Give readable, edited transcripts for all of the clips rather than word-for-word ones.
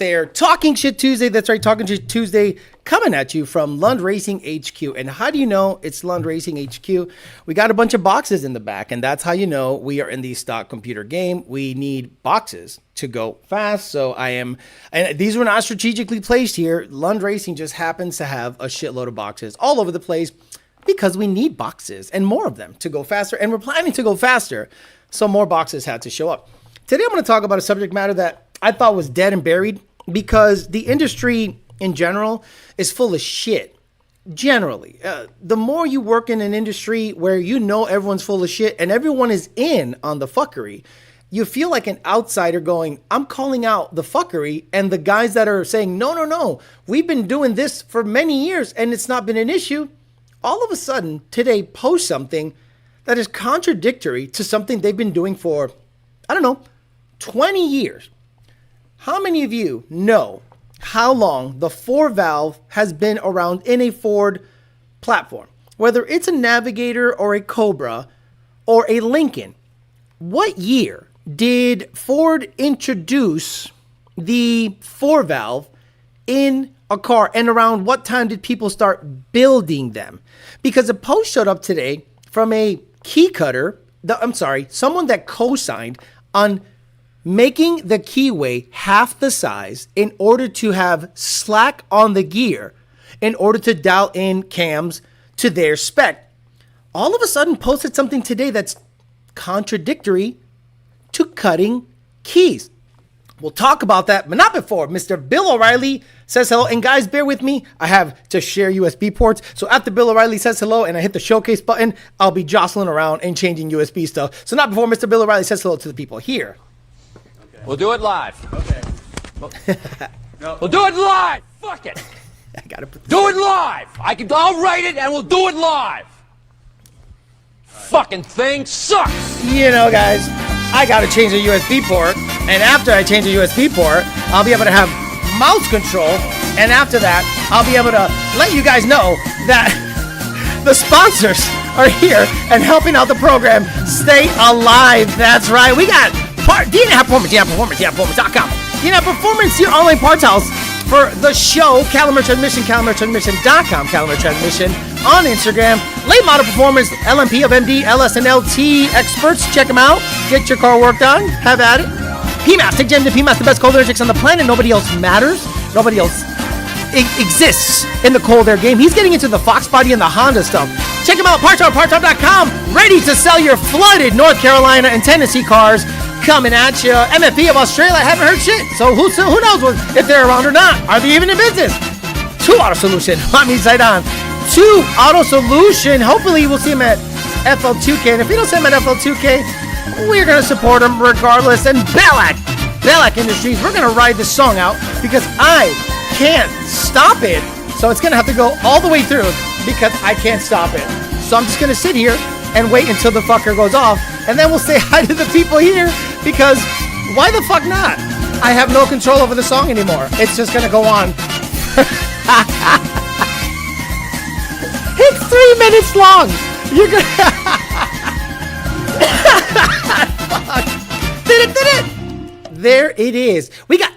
there. Talking Shit Tuesday. That's right, Talking Shit Tuesday coming at you from Lund Racing HQ. And how do you know it's Lund Racing HQ? We got a bunch of boxes in the back, and that's how you know we are in the stock computer game. We need boxes to go fast. So and these were not strategically placed here. Lund Racing just happens to have a shitload of boxes all over the place because we need boxes and more of them to go faster. And we're planning to go faster. So more boxes had to show up. Today, I'm going to talk about a subject matter that I thought was dead and buried because the industry in general is full of shit. Generally, the more you work in an industry where you know everyone's full of shit and everyone is in on the fuckery, you feel like an outsider going, I'm calling out the fuckery, and the guys that are saying, no, we've been doing this for many years and it's not been an issue, all of a sudden today post something that is contradictory to something they've been doing for, 20 years. How many of you know how long the 4-valve has been around in a Ford platform? Whether it's a Navigator or a Cobra or a Lincoln, what year did Ford introduce the 4-valve in a car, and around what time did people start building them? Because a post showed up today from a key cutter, someone that co-signed on making the keyway half the size in order to have slack on the gear, in order to dial in cams to their spec. All of a sudden posted something today that's contradictory to cutting keys. We'll talk about that, but not before Mr. Bill O'Reilly says hello. And guys, bear with me. I have to share USB ports. So after Bill O'Reilly says hello and I hit the showcase button, I'll be jostling around and changing USB stuff. So not before Mr. Bill O'Reilly says hello to the people here. Okay. We'll do it live. Okay. We'll do it live. Fuck it. I gotta put this do it live. I'll write it and we'll do it live. Right. Fucking thing sucks. You know, guys, I gotta change the USB port. And after I change the USB port, I'll be able to have mouse control. And after that, I'll be able to let you guys know that the sponsors are here and helping out the program stay alive. That's right. We got DNAP Performance, DNAPperformance.com. DNAP Performance, your online parts house for the show. Calumet Transmission, CalumetTransmission.com. Calumet Transmission on Instagram. Late Model Performance, LMP of MD, LS, and LT experts. Check them out. Get your car work done. Have at it. PMAS, take Jim to PMAS, the best cold air chicks on the planet. Nobody else matters. Nobody else exists in the cold air game. He's getting into the Fox body and the Honda stuff. Check him out, PartsHub.com. Ready to sell your flooded North Carolina and Tennessee cars. Coming at you. MFP of Australia, I haven't heard shit. So who knows if they're around or not? Are they even in business? 2 Auto Solution. Let me say on. 2 Auto Solution. Hopefully we'll see him at FL2K. And if we don't see him at FL2K, we're going to support him regardless. And Belak Industries, we're going to ride this song out because I can't stop it. So it's going to have to go all the way through because I can't stop it. So I'm just going to sit here and wait until the fucker goes off. And then we'll say hi to the people here because why the fuck not? I have no control over the song anymore. It's just going to go on. It's 3 minutes long. You're going to... Did it. There it is. We got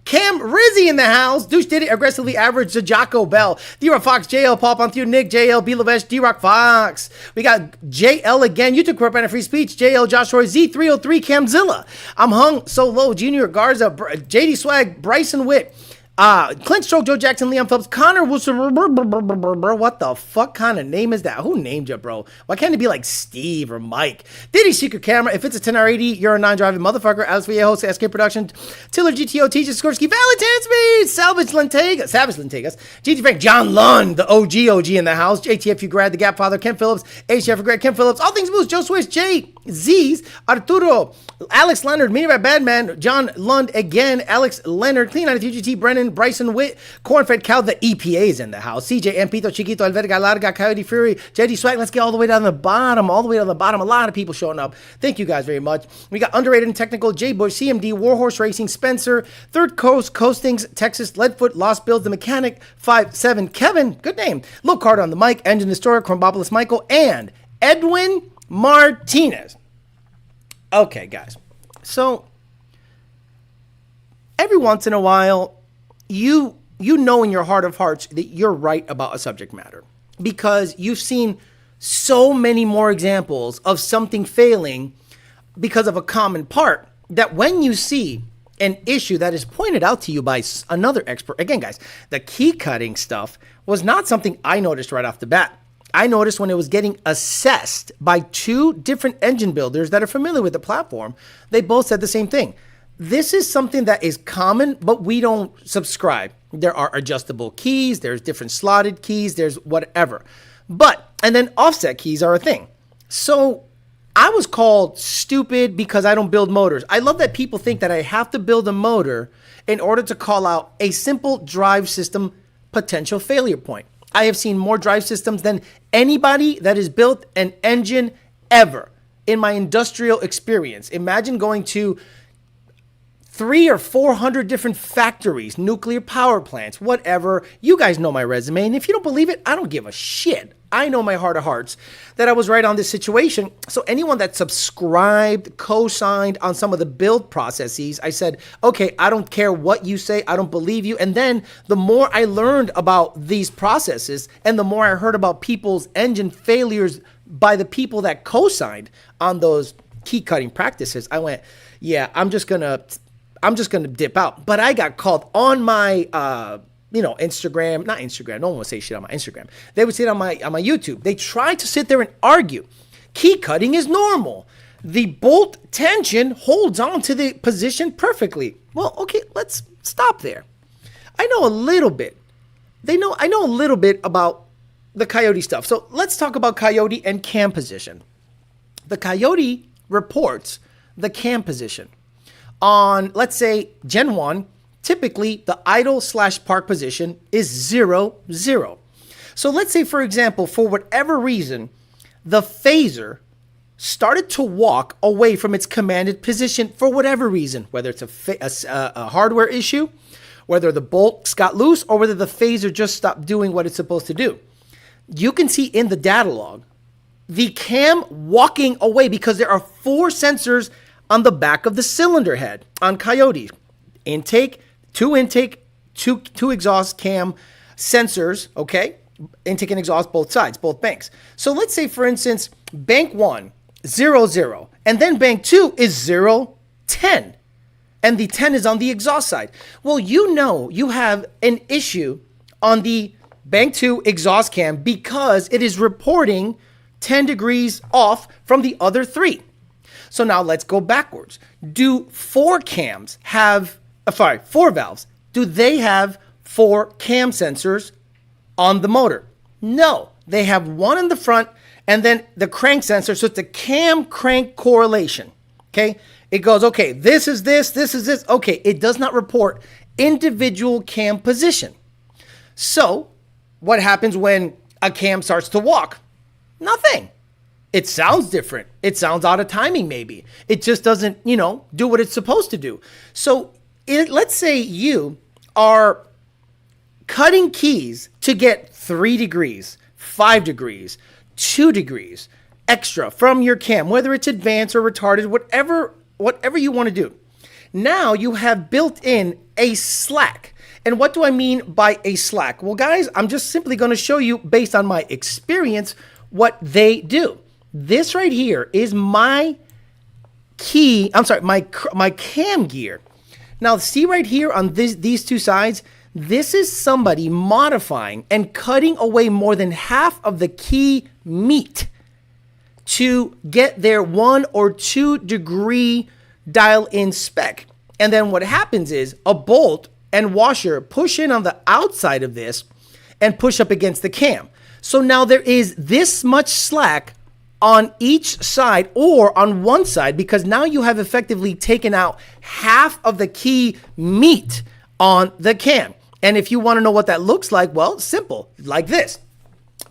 Cam Rizzy in the house. Douche did it. Aggressively average to Jocko Bell. D-Rock Fox, JL, Paul Ponthio, Nick, JL, B. Lavesh, D-Rock Fox. We got JL again. YouTube Corp and Free Speech. JL, Josh Roy, Z303, Camzilla. I'm Hung So Low, Junior Garza, JD Swag, Bryson Witt. Clint Stroke, Joe Jackson, Leon Phelps, Connor Wilson. What the fuck kind of name is that? Who named you, bro? Why can't it be like Steve or Mike? Diddy Secret Camera. If it's a 10R80, you're a non-driving motherfucker. Alex Villejos, SK Production, Tiller GTO, TJ Skorsky, Valentine Speed, Savage Lantegas, GT Frank, John Lund, the OG in the house. JTF, you grad, the Gap Father, Ken Phillips, HF, Greg, Ken Phillips, All Things Moose, Joe Swiss, Jay Z's, Arturo, Alex Leonard, Minirat Badman, John Lund again, Alex Leonard, Clean 92 GT, Brennan, Bryson Witt, Cornfed Cow, the EPA's in the house, CJ, Ampito, Chiquito, Alverga Larga, Coyote Fury, JD Swag. Let's get all the way down the bottom, A lot of people showing up. Thank you guys very much. We got Underrated and Technical, J Bush, CMD, Warhorse Racing, Spencer, Third Coast, Coastings, Texas, Leadfoot, Lost Bills, The Mechanic, 5-7, Kevin, good name, Lil Carter on the mic, Engine Historic, Crombopolis Michael, and Edwin Martinez. Okay, guys. So, every once in a while, you know in your heart of hearts that you're right about a subject matter because you've seen so many more examples of something failing because of a common part that when you see an issue that is pointed out to you by another expert, again, guys, the key cutting stuff was not something I noticed right off the bat. I noticed when it was getting assessed by two different engine builders that are familiar with the platform, they both said the same thing. This is something that is common, but we don't subscribe. There are adjustable keys, there's different slotted keys, there's whatever. And then offset keys are a thing. So I was called stupid because I don't build motors. I love that people think that I have to build a motor in order to call out a simple drive system potential failure point. I have seen more drive systems than anybody that has built an engine ever in my industrial experience. Imagine going to 300 or 400 different factories, nuclear power plants, whatever. You guys know my resume. And if you don't believe it, I don't give a shit. I know my heart of hearts that I was right on this situation. So anyone that subscribed, co-signed on some of the build processes, I said, okay, I don't care what you say. I don't believe you. And then the more I learned about these processes and the more I heard about people's engine failures by the people that co-signed on those key cutting practices, I went, yeah, I'm just going to dip out. But I got called on my, Instagram, not Instagram. No one would say shit on my Instagram. They would say it on my YouTube. They tried to sit there and argue. Key cutting is normal. The bolt tension holds on to the position perfectly. Well, okay, let's stop there. I know a little bit. I know a little bit about the Coyote stuff. So let's talk about Coyote and cam position. The Coyote reports the cam position. On, let's say, Gen 1, typically the idle/park position is 0, 0. So let's say, for example, for whatever reason, the phaser started to walk away from its commanded position for whatever reason, whether it's a hardware issue, whether the bolts got loose, or whether the phaser just stopped doing what it's supposed to do. You can see in the data log the cam walking away because there are 4 sensors on the back of the cylinder head on Coyote. Two exhaust cam sensors, okay? Intake and exhaust, both sides, both banks. So let's say, for instance, bank 1, 0, 0, and then bank 2 is 0, 10, and the 10 is on the exhaust side. Well, you have an issue on the bank 2 exhaust cam because it is reporting 10 degrees off from the other 3. So now let's go backwards. Do 4 valves, do they have 4 cam sensors on the motor? No, they have 1 in the front and then the crank sensor. So it's a cam crank correlation. Okay. It goes, okay, this is this. Okay. It does not report individual cam position. So what happens when a cam starts to walk? Nothing. It sounds different. It sounds out of timing, maybe. It just doesn't, do what it's supposed to do. So let's say you are cutting keys to get 3 degrees, 5 degrees, 2 degrees extra from your cam, whether it's advanced or retarded, whatever you want to do. Now you have built in a slack. And what do I mean by a slack? Well, guys, I'm just simply going to show you based on my experience what they do. This right here is my cam gear. Now, see right here on these 2 sides, this is somebody modifying and cutting away more than half of the key meat to get their 1 or 2 degree dial-in spec. And then what happens is a bolt and washer push in on the outside of this and push up against the cam. So now there is this much slack on each side or on one side because now you have effectively taken out half of the key meat on the cam. And if you want to know what that looks like, well, it's simple, like this.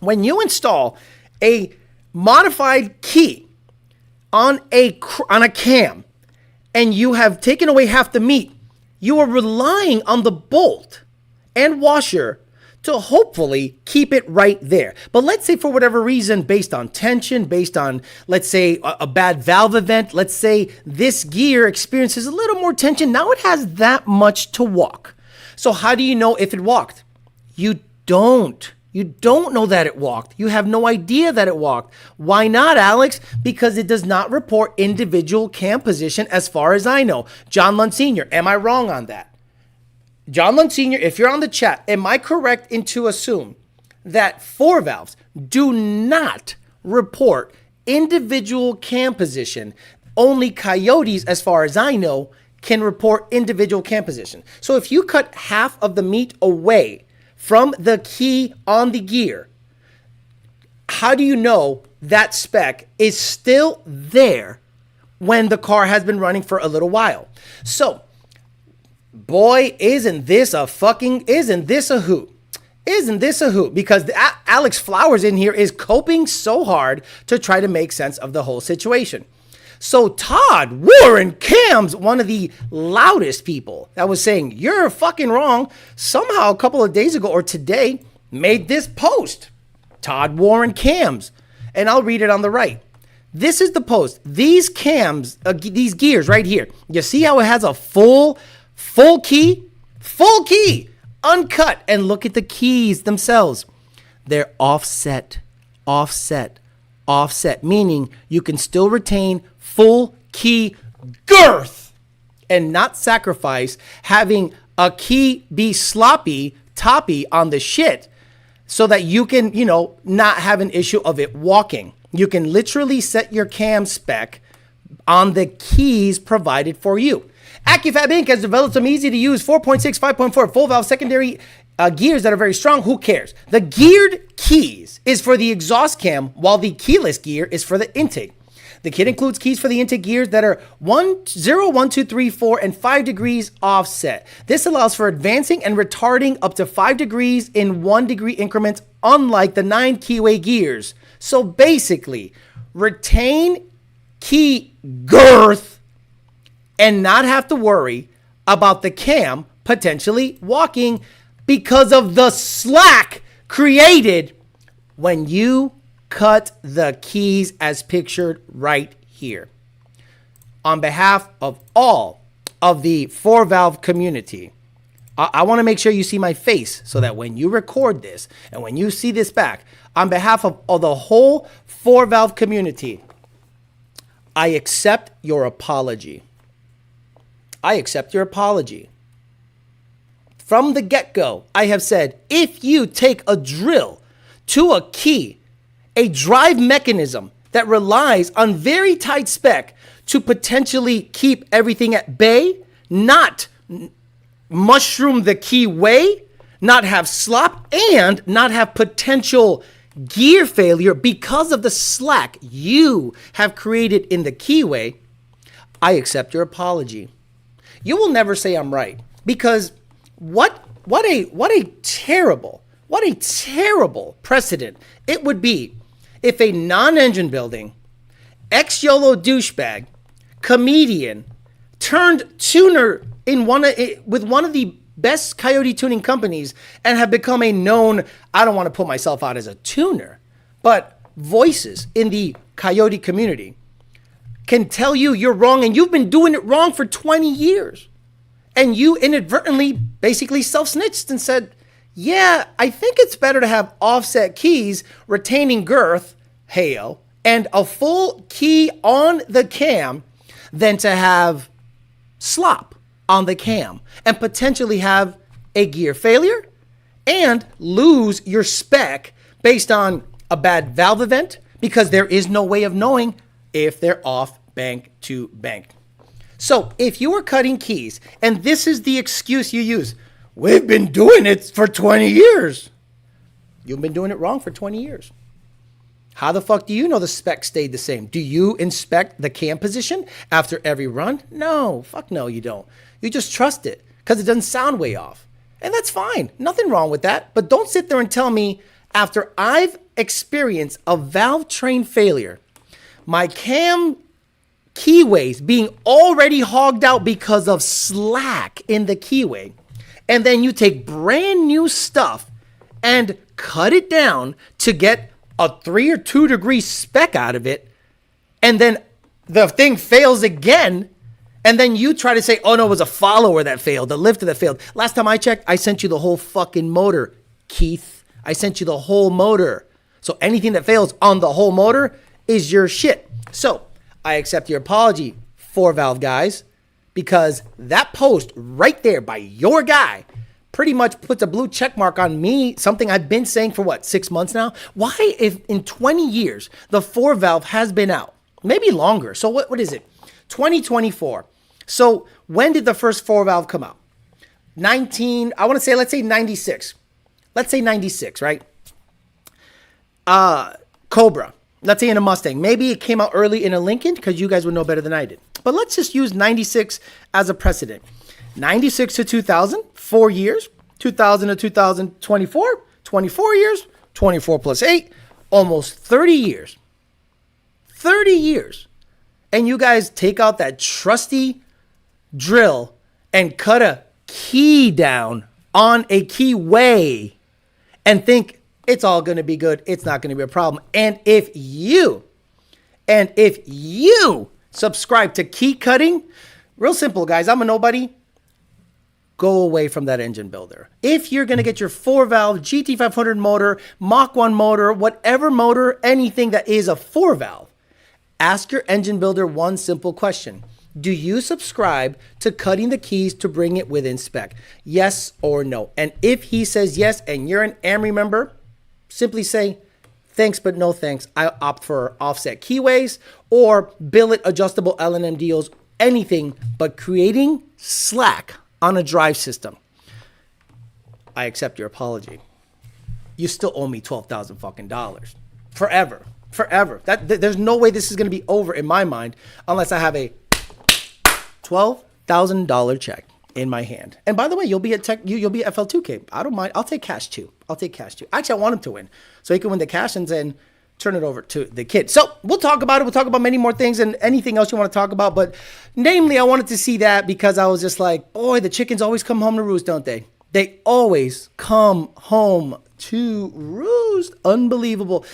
When you install a modified key on a cam and you have taken away half the meat, you are relying on the bolt and washer to hopefully keep it right there. But let's say for whatever reason, based on tension, based on, let's say, a bad valve event, let's say this gear experiences a little more tension. Now it has that much to walk. So how do you know if it walked? You don't. You don't know that it walked. You have no idea that it walked. Why not, Alex? Because it does not report individual cam position as far as I know. John Lund Sr., am I wrong on that? John Lund Sr., if you're on the chat, am I correct to assume that 4 valves do not report individual cam position? Only Coyotes, as far as I know, can report individual cam position. So if you cut half of the meat away from the key on the gear, how do you know that spec is still there when the car has been running for a little while? So, boy, isn't this a hoot? Isn't this a hoot? Because Alex Flowers in here is coping so hard to try to make sense of the whole situation. So Todd Warren Cams, one of the loudest people that was saying, you're fucking wrong, somehow a couple of days ago or today made this post. Todd Warren Cams. And I'll read it on the right. This is the post. These cams, these gears right here. You see how it has a full key, uncut. And look at the keys themselves. They're offset, meaning you can still retain full key girth and not sacrifice having a key be sloppy, toppy on the shit so that you can, not have an issue of it walking. You can literally set your cam spec on the keys provided for you. Accufab Inc. has developed some easy to use 4.6, 5.4 full valve secondary gears that are very strong. Who cares? The geared keys is for the exhaust cam, while the keyless gear is for the intake. The kit includes keys for the intake gears that are 0, 1, 2, 3, 4, and 5 degrees offset. This allows for advancing and retarding up to 5 degrees in 1 degree increments, unlike the 9 keyway gears. So basically, retain key girth and not have to worry about the cam potentially walking because of the slack created when you cut the keys as pictured right here. On behalf of all of the 4-valve community, I want to make sure you see my face so that when you record this and when you see this back, on behalf of the whole 4-valve community, I accept your apology. I accept your apology. From the get-go, I have said, if you take a drill to a key, a drive mechanism that relies on very tight spec to potentially keep everything at bay, not mushroom the key way, not have slop, and not have potential gear failure because of the slack you have created in the keyway, I accept your apology. You will never say I'm right, because what a terrible precedent it would be if a non-engine building, ex-YOLO douchebag, comedian, turned tuner with one of the best Coyote tuning companies and have become a known, I don't want to put myself out as a tuner, but voices in the Coyote community can tell you you're wrong and you've been doing it wrong for 20 years. And you inadvertently basically self-snitched and said, yeah, I think it's better to have offset keys retaining girth, heyo, and a full key on the cam than to have slop on the cam and potentially have a gear failure and lose your spec based on a bad valve event because there is no way of knowing if they're off bank to bank. So if you are cutting keys and this is the excuse you use, we've been doing it for 20 years. You've been doing it wrong for 20 years. How the fuck do you know the spec stayed the same? Do you inspect the cam position after every run? No, fuck no, you don't. You just trust it because it doesn't sound way off. And that's fine. Nothing wrong with that. But don't sit there and tell me after I've experienced a valve train failure, my cam keyways being already hogged out because of slack in the keyway, and then you take brand new stuff and cut it down to get a 3 or 2 degree speck out of it, and then the thing fails again, and then you try to say, oh no, it was a follower that failed, the lifter that failed. Last time I checked, I sent you the whole fucking motor, Keith. I sent you the whole motor. So anything that fails on the whole motor is your shit. So I accept your apology, 4-valve guys, because that post right there by your guy pretty much puts a blue check mark on me, something I've been saying for 6 months now? Why, if in 20 years, the 4-valve has been out, maybe longer. So what is it? 2024. So when did the first 4-valve come out? Let's say 96. Let's say 96, right? Cobra. Let's say in a Mustang. Maybe it came out early in a Lincoln because you guys would know better than I did. But let's just use 96 as a precedent. 96 to 2000, 4 years. 2000 to 2024, 24 years. 24 plus 8, almost 30 years. 30 years. And you guys take out that trusty drill and cut a key down on a keyway and think it's all going to be good. It's not going to be a problem. And if you subscribe to key cutting, real simple, guys, I'm a nobody. Go away from that engine builder. If you're going to get your 4-valve GT500 motor, Mach 1 motor, whatever motor, anything that is a 4-valve, ask your engine builder one simple question. Do you subscribe to cutting the keys to bring it within spec? Yes or no? And if he says yes and you're an AMRI member, simply say, thanks but no thanks. I opt for offset keyways or billet adjustable L&M deals, anything but creating slack on a drive system. I accept your apology. You still owe me $12,000 fucking dollars. Forever. There's no way this is going to be over in my mind unless I have a $12,000 check in my hand. And by the way, you'll be at you'll be at FL2K. I don't mind. I'll take cash too. Actually, I want him to win so he can win the cash and then turn it over to the kid. So we'll talk about it. We'll talk about many more things and anything else you want to talk about. But namely, I wanted to see that because I was just like, boy, the chickens always come home to roost, don't they? They always come home to roost. Unbelievable.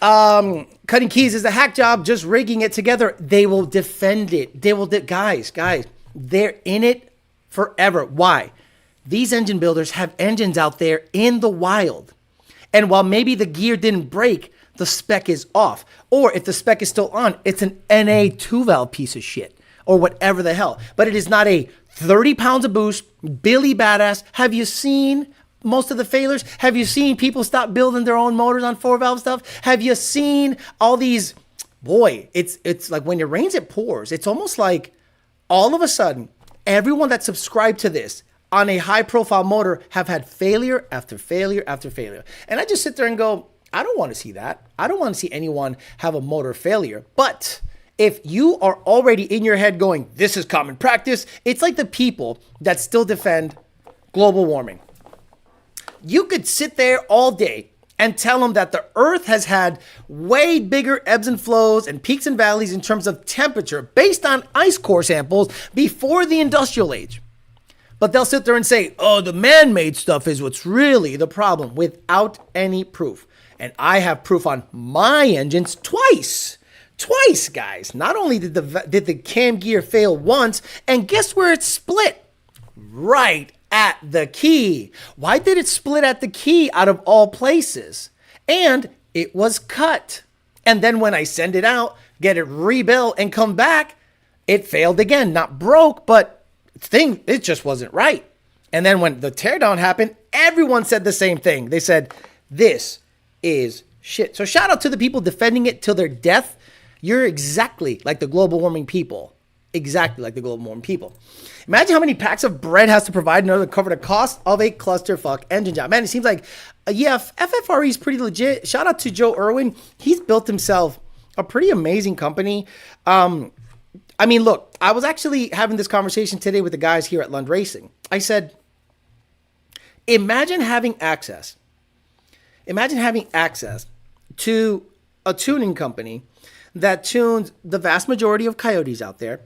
Cutting keys is a hack job, just rigging it together. They will defend it. Guys, they're in it forever. Why? These engine builders have engines out there in the wild. And while maybe the gear didn't break, the spec is off. Or if the spec is still on, it's an NA 2-valve piece of shit or whatever the hell. But it is not a 30 pounds of boost, Billy Badass. Have you seen most of the failures? Have you seen people stop building their own motors on 4-valve stuff? Have you seen all these? Boy, it's like when it rains, it pours. It's almost like all of a sudden, everyone that subscribed to this on a high profile motor have had failure after failure after failure. And I just sit there and go, I don't want to see that. I don't want to see anyone have a motor failure. But if you are already in your head going, this is common practice, it's like the people that still defend global warming. You could sit there all day and tell them that the earth has had way bigger ebbs and flows and peaks and valleys in terms of temperature based on ice core samples before the industrial age. But they'll sit there and say, oh, the man-made stuff is what's really the problem without any proof. And I have proof on my engines twice, guys. Not only did the cam gear fail once, and guess where it split? Right at the key. Why did it split at the key out of all places? And it was cut. And then when I send it out, get it rebuilt and come back, it failed again. Not broke, but it just wasn't right. And then when the teardown happened, everyone said the same thing. They said, this is shit. So shout out to the people defending it till their death. You're exactly like the global warming people. Exactly like the global warming people. Imagine how many packs of bread has to provide in order to cover the cost of a clusterfuck engine job. Man, it seems like, FFRE is pretty legit. Shout out to Joe Irwin. He's built himself a pretty amazing company. Look, I was actually having this conversation today with the guys here at Lund Racing. I said, imagine having access to a tuning company that tunes the vast majority of Coyotes out there.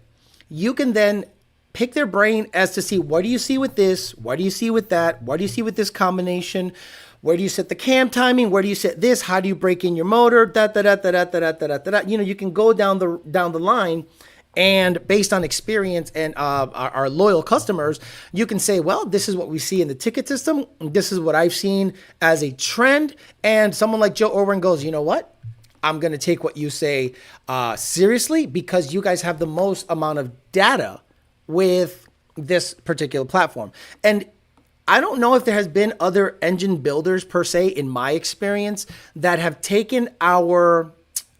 You can then pick their brain as to see, what do you see with this? What do you see with that? What do you see with this combination? Where do you set the cam timing? Where do you set this? How do you break in your motor? You can go down the line, and based on experience and our loyal customers, you can say, well, this is what we see in the ticket system. This is what I've seen as a trend. And someone like Joe Orwin goes, you know what? I'm going to take what you say seriously, because you guys have the most amount of data with this particular platform. And I don't know if there has been other engine builders per se, in my experience, that have taken our,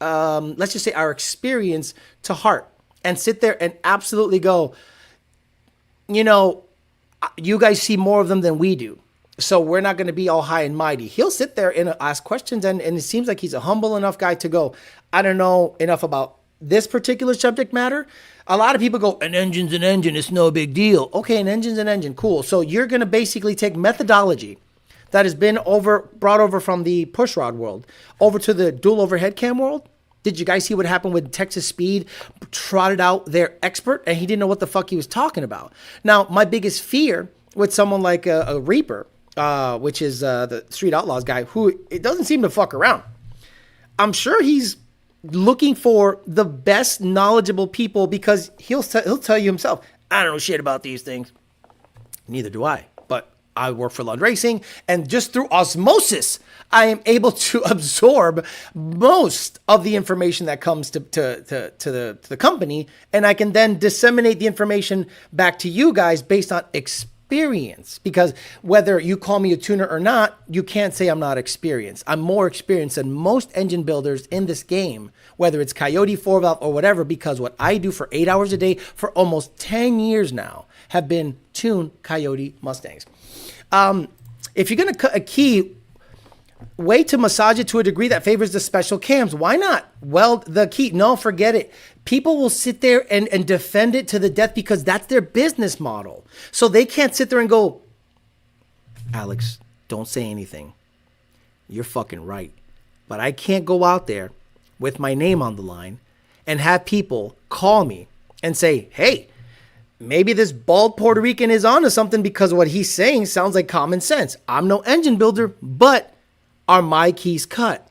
let's just say our experience to heart and sit there and absolutely go, you know, you guys see more of them than we do, so we're not going to be all high and mighty. He'll sit there and ask questions, and it seems like he's a humble enough guy to go, I don't know enough about this particular subject matter. A lot of people go, an engine's an engine, it's no big deal. Okay, an engine's an engine, cool. So you're going to basically take methodology that has been brought over from the pushrod world over to the dual overhead cam world. Did you guys see what happened with Texas Speed? Trotted out their expert, and he didn't know what the fuck he was talking about. Now, my biggest fear with someone like a Reaper, which is the Street Outlaws guy, who it doesn't seem to fuck around. I'm sure he's looking for the best knowledgeable people, because he'll tell you himself, I don't know shit about these things. Neither do I, but I work for Lund Racing, and just through osmosis, I am able to absorb most of the information that comes to the company, and I can then disseminate the information back to you guys based on experience. Because whether you call me a tuner or not, you can't say I'm not experienced. I'm more experienced than most engine builders in this game, whether it's Coyote, 4-valve, or whatever, because what I do for 8 hours a day for almost 10 years now have been tune Coyote Mustangs. If you're going to cut a key, way to massage it to a degree that favors the special cams. Why not weld the key? No, forget it. People will sit there and defend it to the death, because that's their business model. So they can't sit there and go, Alex, don't say anything. You're fucking right. But I can't go out there with my name on the line and have people call me and say, hey, maybe this bald Puerto Rican is onto something, because what he's saying sounds like common sense. I'm no engine builder, but are my keys cut?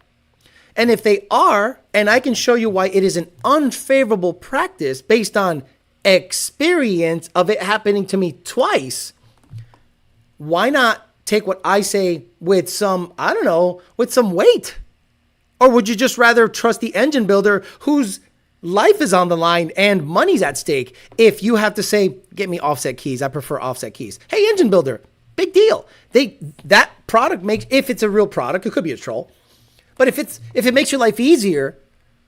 And if they are, and I can show you why it is an unfavorable practice based on experience of it happening to me twice, why not take what I say with some, I don't know, with some weight? Or would you just rather trust the engine builder whose life is on the line and money's at stake? If you have to say, get me offset keys, I prefer offset keys. Hey, engine builder, big deal. That product makes, if it's a real product, it could be a troll, but if it makes your life easier,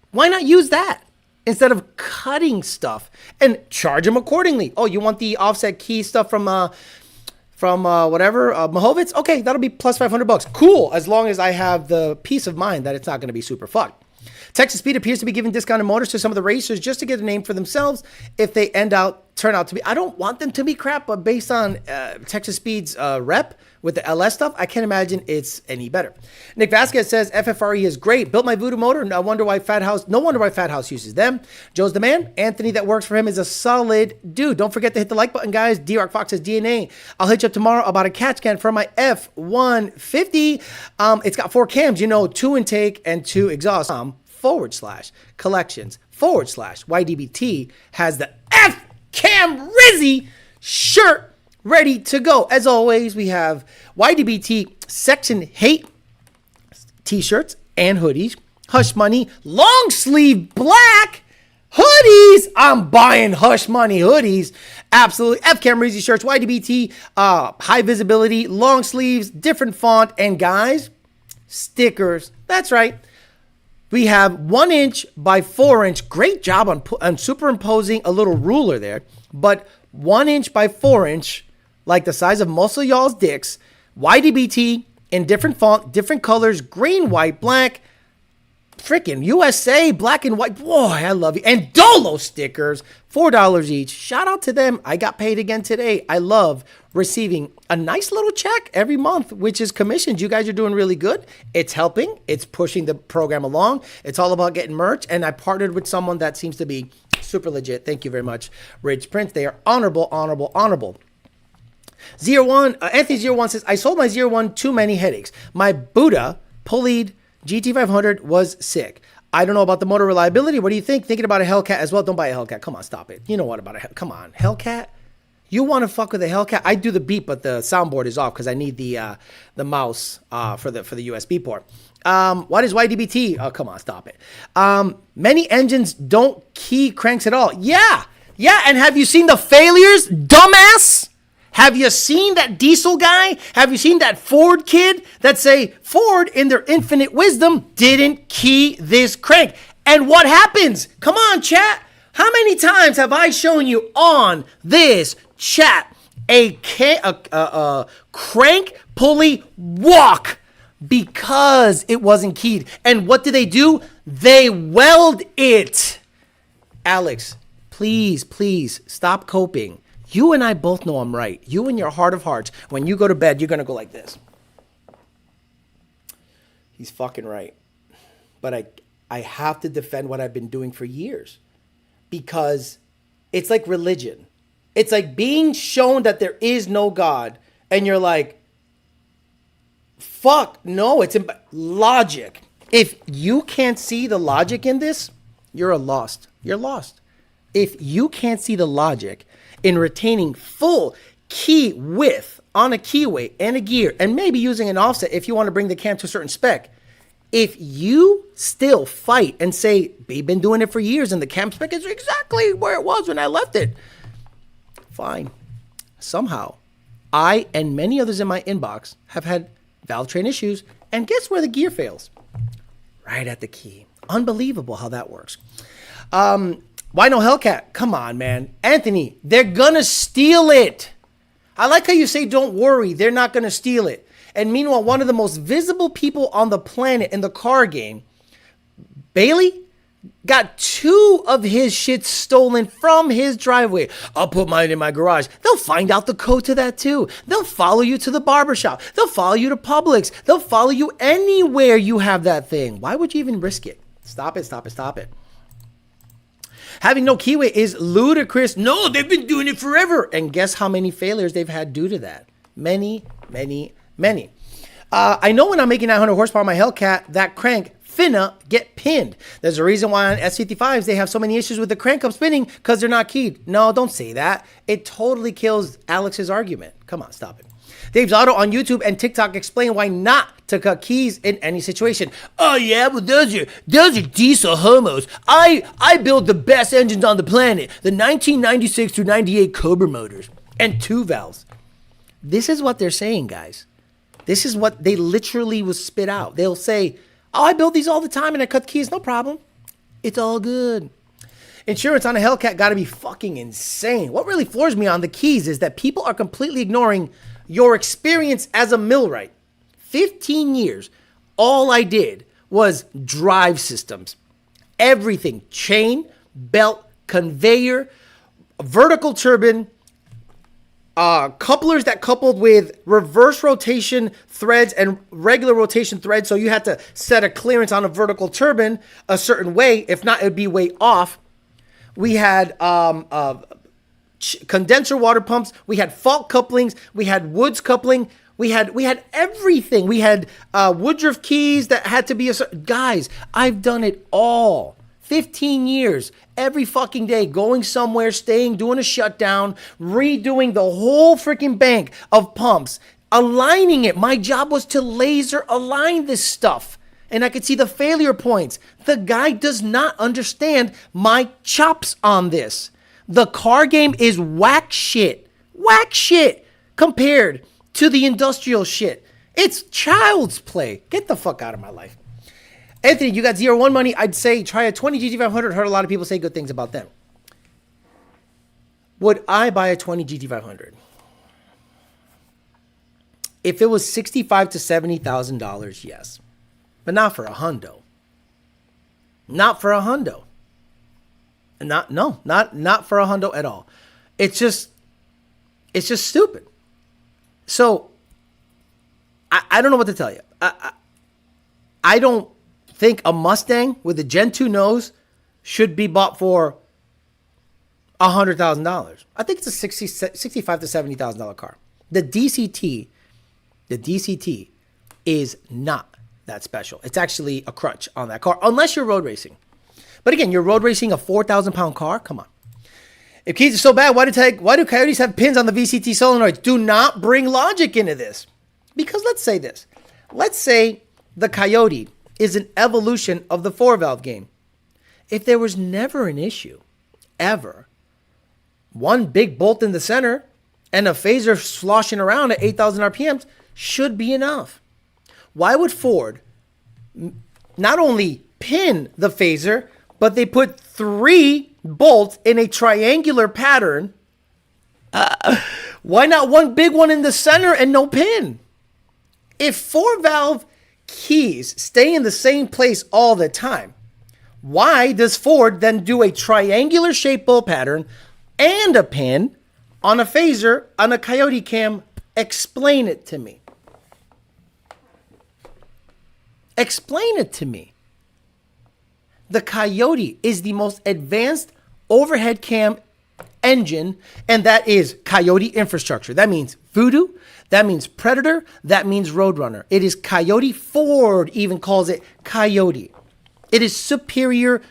why not use that instead of cutting stuff and charge them accordingly? Oh, you want the offset key stuff from whatever, Mahovitz? Okay, that'll be plus $500. Cool, as long as I have the peace of mind that it's not going to be super fucked. Texas Speed appears to be giving discounted motors to some of the racers just to get a name for themselves if they turn out to be. I don't want them to be crap, but based on Texas Speed's rep with the LS stuff, I can't imagine it's any better. Nick Vasquez says FFRE is great. Built my Voodoo motor. No wonder why Fat House uses them. Joe's the man. Anthony that works for him is a solid dude. Don't forget to hit the like button, guys. D-Rock Fox says DNA. I'll hit you up tomorrow about a catch can for my F-150. It's got 4 cams, 2 intake and 2 exhaust. /collections/YDBT has the F Cam Rizzy shirt ready to go. As always, we have YDBT Section Hate t-shirts and hoodies. Hush Money long sleeve black hoodies. I'm buying Hush Money hoodies. Absolutely. F Cam Rizzy shirts, YDBT, high visibility, long sleeves, different font, and guys, stickers. That's right. We have 1 inch by 4 inch. Great job on superimposing a little ruler there. But 1 inch by 4 inch, like the size of most of y'all's dicks. YDBT in different font, different colors, green, white, black. Freaking USA, black and white. Boy, I love you. And Dolo stickers, $4 each. Shout out to them. I got paid again today. I love receiving a nice little check every month, which is commissions. You guys are doing really good. It's helping. It's pushing the program along. It's all about getting merch. And I partnered with someone that seems to be Super legit. Thank you very much, Ridge Prince. They are honorable, honorable, honorable. 01, Anthony01 says, I sold my 01, too many headaches. My Buddha Pulleyed GT500 was sick. I don't know about the motor reliability. What do you think? Thinking about a Hellcat as well. Don't buy a Hellcat. Come on, stop it. You know what about a Come on, Hellcat? You want to fuck with a Hellcat? I do the beep, but the soundboard is off because I need the mouse for the USB port. What is YDBT? Oh, come on, stop it. Many engines don't key cranks at all. Yeah. And have you seen the failures, dumbass? Have you seen that diesel guy? Have you seen that Ford kid that say Ford, in their infinite wisdom, didn't key this crank? And what happens? Come on, chat. How many times have I shown you on this chat a crank pulley walk because it wasn't keyed? And what do? They weld it. Alex, please stop coping. You and I both know I'm right. You in your heart of hearts, when you go to bed, you're going to go like this. He's fucking right. But I have to defend what I've been doing for years. Because it's like religion. It's like being shown that there is no God. And you're like, fuck, no, it's logic. If you can't see the logic in this, you're lost. You're lost. If you can't see the logic in retaining full key width on a keyway and a gear, and maybe using an offset if you want to bring the cam to a certain spec, if you still fight and say, we've been doing it for years and the cam spec is exactly where it was when I left it, fine. Somehow, I and many others in my inbox have had valve train issues, and guess where the gear fails? Right at the key. Unbelievable how that works. Why no Hellcat? Come on, man. Anthony, they're gonna steal it. I like how you say, don't worry, they're not gonna steal it. And meanwhile, one of the most visible people on the planet in the car game, Bailey, got 2 of his shit stolen from his driveway. I'll put mine in my garage. They'll find out the code to that too. They'll follow you to the barbershop. They'll follow you to Publix. They'll follow you anywhere you have that thing. Why would you even risk it? Stop it. Having no keyway is ludicrous. No, they've been doing it forever. And guess how many failures they've had due to that? Many. I know when I'm making 900 horsepower on my Hellcat, that crank finna get pinned. There's a reason why on S55s they have so many issues with the crank up spinning because they're not keyed. No, don't say that. It totally kills Alex's argument. Come on, stop it. Dave's Auto on YouTube and TikTok explain why not to cut keys in any situation. Oh yeah, well those are diesel homos. I build the best engines on the planet. The 1996 through 98 Cobra motors and 2 valves. This is what they're saying, guys. This is what they literally will spit out. They'll say, oh, I build these all the time and I cut keys, no problem. It's all good. Insurance on a Hellcat got to be fucking insane. What really floors me on the keys is that people are completely ignoring your experience as a millwright. 15 years, all I did was drive systems. Everything, chain, belt, conveyor, vertical turbine, couplers that coupled with reverse rotation threads and regular rotation threads. So you had to set a clearance on a vertical turbine a certain way. If not, it would be way off. We had condenser water pumps. We had fault couplings. We had Woods coupling. We had everything. We had Woodruff keys that had to be guys, I've done it all. 15 years, every fucking day, going somewhere, staying, doing a shutdown, redoing the whole freaking bank of pumps, aligning it. My job was to laser align this stuff. And I could see the failure points. The guy does not understand my chops on this. The car game is whack shit compared to the industrial shit. It's child's play. Get the fuck out of my life. Anthony, you got 01 money. I'd say try a 20 GT500. Heard a lot of people say good things about them. Would I buy a 20 GT500? If it was $65,000 to $70,000, yes. But not for a hundo. Not for a hundo. Not for a hundo at all. It's just stupid. So I don't know what to tell you. I don't think a Mustang with a Gen 2 nose should be bought for $100,000. I think it's a $65,000 to $70,000 car. The DCT is not that special. It's actually a crutch on that car, unless you're road racing. But again, you're road racing a 4,000-pound car? Come on. If keys are so bad, why do Coyotes have pins on the VCT solenoids? Do not bring logic into this. Because let's say this. Let's say the Coyote is an evolution of the 4-valve game. If there was never an issue, ever, one big bolt in the center and a phaser sloshing around at 8,000 RPMs should be enough. Why would Ford not only pin the phaser, but they put 3 bolts in a triangular pattern? Why not one big one in the center and no pin? If 4-valve keys stay in the same place all the time, why does Ford then do a triangular shaped bolt pattern and a pin on a phaser on a Coyote cam? Explain it to me. Explain it to me. The Coyote is the most advanced overhead cam engine, and that is Coyote infrastructure. That means Voodoo, that means Predator, that means Roadrunner. It is Coyote. Ford even calls it Coyote. It is superior,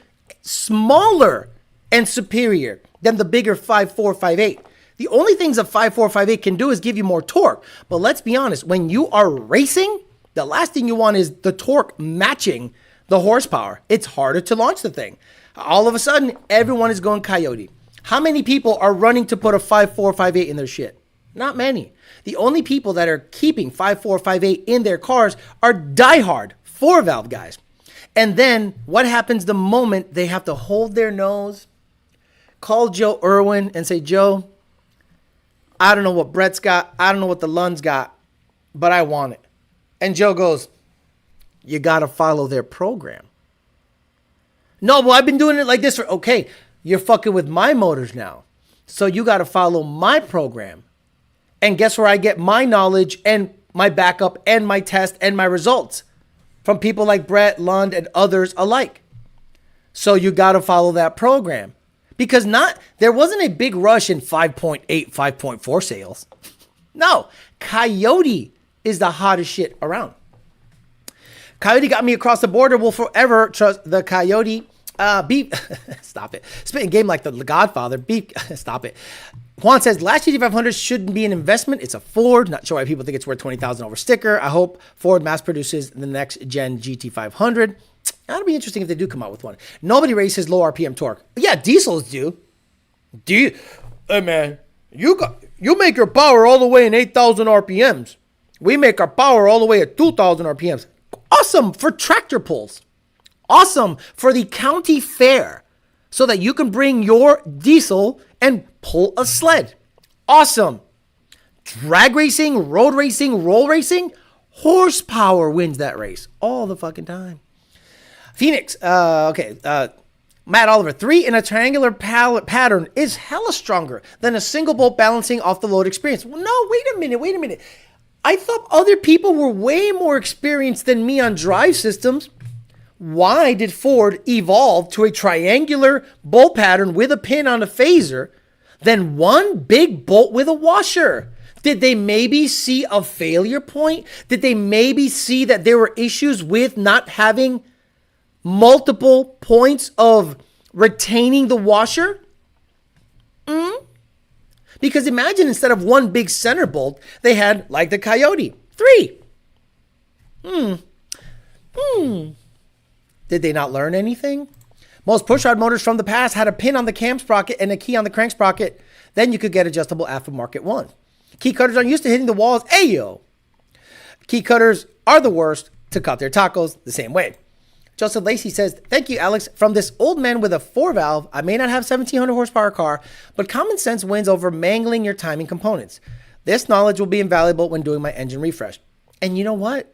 smaller and superior than the bigger 5.4, 5.8. The only things a 5.4, 5.8 can do is give you more torque. But let's be honest, when you are racing, the last thing you want is the torque matching the horsepower. It's harder to launch the thing. All of a sudden, everyone is going Coyote. How many people are running to put a 5.4, 5.8 in their shit? Not many. The only people that are keeping 5.4, 5.8 in their cars are diehard 4-valve guys. And then what happens the moment they have to hold their nose, call Joe Irwin and say, Joe, I don't know what Brett's got. I don't know what the Lund's got, but I want it. And Joe goes, you got to follow their program. No, well, I've been doing it like this for, okay, you're fucking with my motors now. So you got to follow my program. And guess where I get my knowledge and my backup and my test and my results? From people like Brett, Lund, and others alike. So you got to follow that program. Because there wasn't a big rush in 5.8, 5.4 sales. No, Coyote is the hottest shit around. Coyote got me across the border. Will forever trust the Coyote. Beep. Stop it. Spitting game like the Godfather. Beep. Stop it. Juan says, last GT500 shouldn't be an investment. It's a Ford. Not sure why people think it's worth $20,000 over sticker. I hope Ford mass produces the next gen GT500. That'll be interesting if they do come out with one. Nobody races low RPM torque. Yeah, diesels do. Hey man, you make your power all the way in 8,000 RPMs. We make our power all the way at 2,000 RPMs. Awesome for tractor pulls. Awesome for the county fair so that you can bring your diesel and pull a sled. Awesome. Drag racing, road racing, roll racing, horsepower wins that race all the fucking time. Phoenix, Matt Oliver, 3 in a triangular pattern is hella stronger than a single bolt balancing off the load experience. Well, no, wait a minute. I thought other people were way more experienced than me on drive systems. Why did Ford evolve to a triangular bolt pattern with a pin on a phaser than one big bolt with a washer? Did they maybe see a failure point? Did they maybe see that there were issues with not having multiple points of retaining the washer? Because imagine instead of one big center bolt, they had, like the Coyote, 3. Did they not learn anything? Most pushrod motors from the past had a pin on the cam sprocket and a key on the crank sprocket. Then you could get adjustable aftermarket ones. Key cutters aren't used to hitting the walls. Ayo! Key cutters are the worst to cut their tacos the same way. Joseph Lacey says, thank you, Alex. From this old man with a 4-valve, I may not have 1,700 horsepower car, but common sense wins over mangling your timing components. This knowledge will be invaluable when doing my engine refresh. And you know what?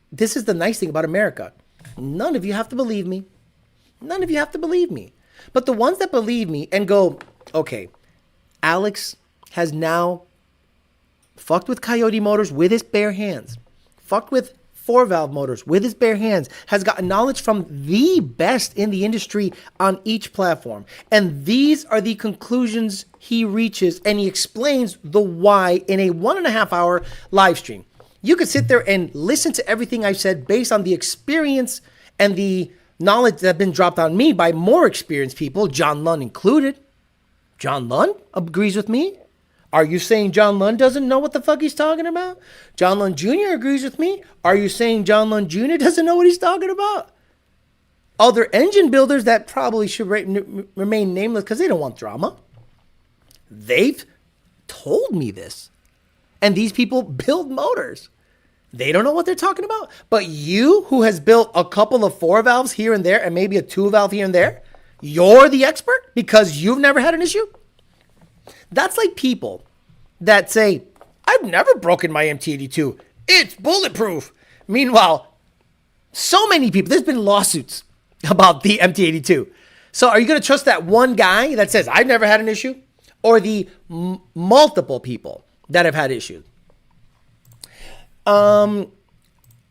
This is the nice thing about America. None of you have to believe me. None of you have to believe me. But the ones that believe me and go, okay, Alex has now fucked with Coyote Motors with his bare hands. Fucked with 4-valve motors with his bare hands, has gotten knowledge from the best in the industry on each platform. And these are the conclusions he reaches, and he explains the why in a 1.5 hour live stream. You could sit there and listen to everything I've said based on the experience and the knowledge that have been dropped on me by more experienced people, John Lund included. John Lund agrees with me. Are you saying John Lund doesn't know what the fuck he's talking about? John Lund Jr. agrees with me. Are you saying John Lund Jr. doesn't know what he's talking about? Other engine builders that probably should remain nameless because they don't want drama. They've told me this. And these people build motors. They don't know what they're talking about. But you, who has built a couple of 4 valves here and there and maybe a 2 valve here and there, you're the expert because you've never had an issue? That's like people that say, I've never broken my MT82. It's bulletproof. Meanwhile, so many people, there's been lawsuits about the MT82. So are you going to trust that one guy that says, I've never had an issue? Or the multiple people that have had issues? Here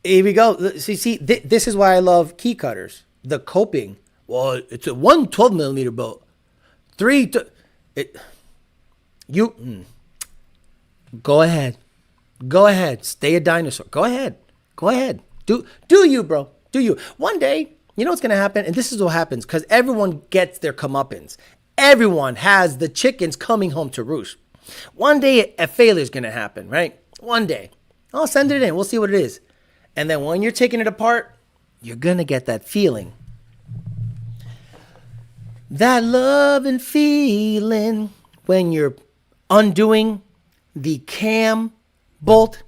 we go. See, this is why I love key cutters. The coping. Well, it's a 112 millimeter bolt. Go ahead. Go ahead. Stay a dinosaur. Go ahead. Go ahead. Do you, bro. Do you. One day, you know what's going to happen? And this is what happens because everyone gets their comeuppance. Everyone has the chickens coming home to roost. One day, a failure is going to happen, right? One day. I'll send it in. We'll see what it is. And then when you're taking it apart, you're going to get that feeling. That love and feeling when you're undoing the cam bolt.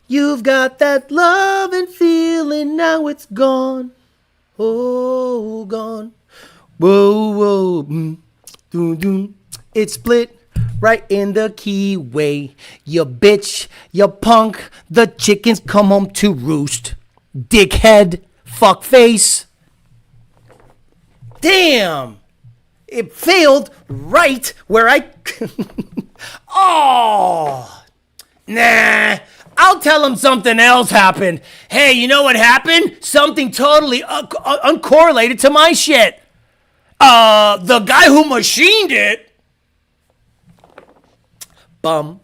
You've got that love and feeling, now it's gone. Oh, gone. Whoa, whoa. It's split right in the keyway. You bitch, you punk, the chickens come home to roost. Dickhead, fuckface. Damn. It failed right where I... Oh, nah. I'll tell him something else happened. Hey, you know what happened? Something totally uncorrelated to my shit. The guy who machined it. Bum,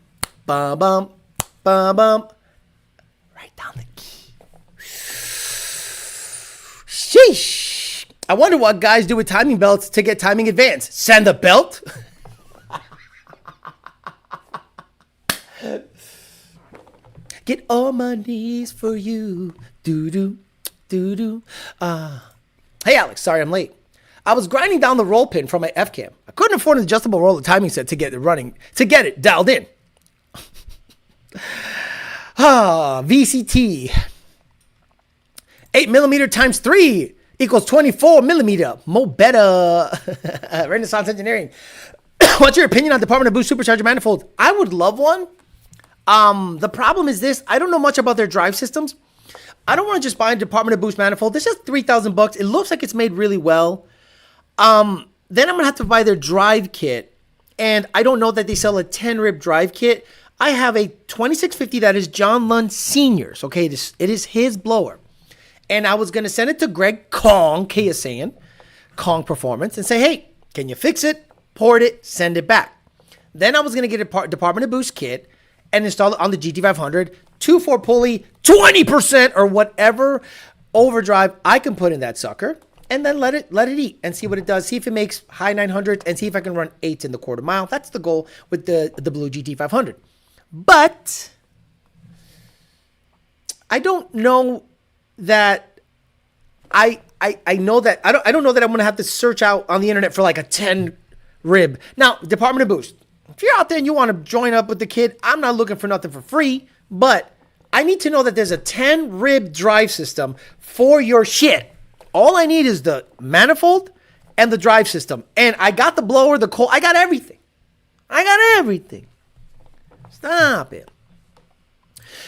bum, bum, bum, bum. Write down the key. Sheesh. I wonder what guys do with timing belts to get timing advance. Send the belt? Get on my knees for you. Doo-doo, doo-doo. Hey, Alex. Sorry I'm late. I was grinding down the roll pin from my F-cam. I couldn't afford an adjustable roller timing set to get it running, to get it dialed in. VCT. 8mm times 3 equals 24mm. Mo better. Renaissance Engineering. What's your opinion on Department of Boost supercharger manifold? I would love one. The problem is this. I don't know much about their drive systems. I don't want to just buy a Department of Boost manifold. This is $3,000. It looks like it's made really well. Then I'm going to have to buy their drive kit. And I don't know that they sell a 10-rib drive kit. I have a 2650 that is John Lund Sr.'s. Okay, it is his blower. And I was going to send it to Greg Kong, KSAN, Kong Performance, and say, hey, can you fix it, port it, send it back. Then I was going to get a Department of Boost kit and install it on the GT500, 2.4 pulley, 20% or whatever overdrive I can put in that sucker, and then let it eat and see what it does. See if it makes high 900 and see if I can run 8 in the quarter mile. That's the goal with the blue GT500. But I don't know that I know that I don't know that I'm going to have to search out on the internet for like a 10 rib. Now, Department of Boost. If you're out there and you want to join up with the kid, I'm not looking for nothing for free, but I need to know that there's a 10 rib drive system for your shit. All I need is the manifold and the drive system. And I got the blower, the coil, I got everything. Stop it.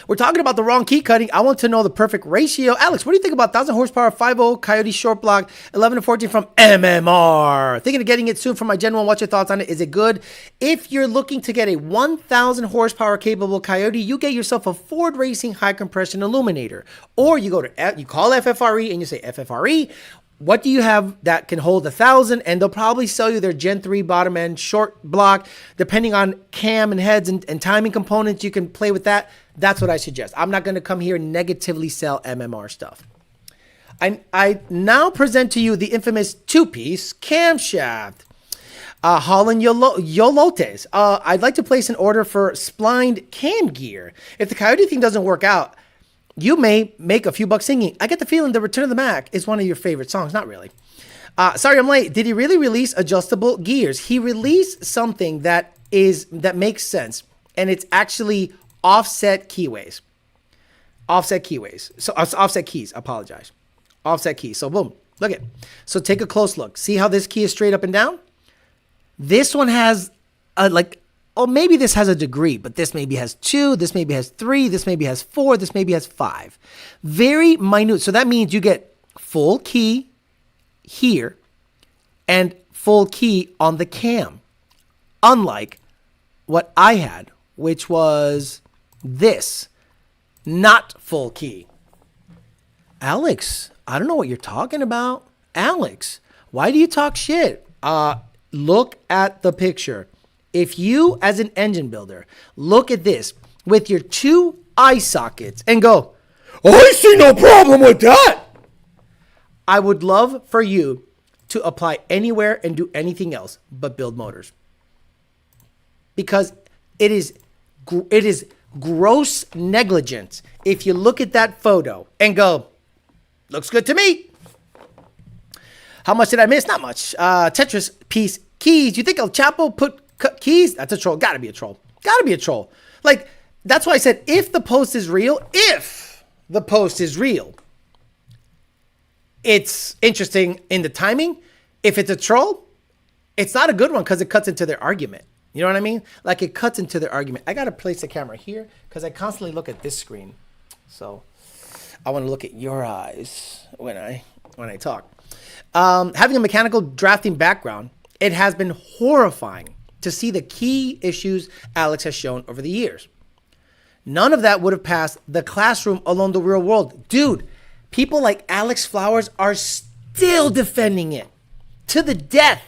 We're talking about the wrong key cutting. I want to know the perfect ratio. Alex, what do you think about 1,000 horsepower 5.0 Coyote short block 11 to 14 from MMR? Thinking of getting it soon for my Gen 1. What's your thoughts on it? Is it good? If you're looking to get a 1,000 horsepower capable Coyote, you get yourself a Ford Racing high compression illuminator. Or you go to, you call FFRE and you say, FFRE, what do you have that can hold 1,000? And they'll probably sell you their Gen 3 bottom end short block. Depending on cam and heads and timing components, you can play with that. That's what I suggest. I'm not going to come here and negatively sell MMR stuff. I now present to you the infamous two-piece camshaft. Holland Yolotes. I'd like to place an order for splined cam gear. If the Coyote thing doesn't work out, you may make a few bucks singing. I get the feeling the Return of the Mac is one of your favorite songs. Not really. Sorry, I'm late. Did he really release adjustable gears? He released something that makes sense, and it's actually offset keyways. Offset keyways. So offset keys. Apologize. Offset keys. So boom. Look at. So take a close look. See how this key is straight up and down? This one has maybe this has a degree, but this maybe has 2, this maybe has 3, this maybe has 4, this maybe has 5. Very minute. So that means you get full key here and full key on the cam. Unlike what I had, which was this, not full key. Alex, I don't know what you're talking about. Alex, why do you talk shit? Look at the picture. If you, as an engine builder, look at this with your 2 eye sockets and go, I see no problem with that, I would love for you to apply anywhere and do anything else but build motors. Because it is gross negligence if you look at that photo and go, looks good to me. How much did I miss? Not much. Tetris piece keys. You think El Chapo put keys? That's a troll. Gotta be a troll. Gotta be a troll. Like, that's why I said, if the post is real, it's interesting in the timing. If it's a troll, it's not a good one because it cuts into their argument. You know what I mean? Like, it cuts into their argument. I gotta place the camera here because I constantly look at this screen. So I want to look at your eyes when I talk. Having a mechanical drafting background, it has been horrifying to see the key issues Alex has shown over the years. None of that would have passed the classroom along the real world. Dude, people like Alex Flowers are still defending it to the death.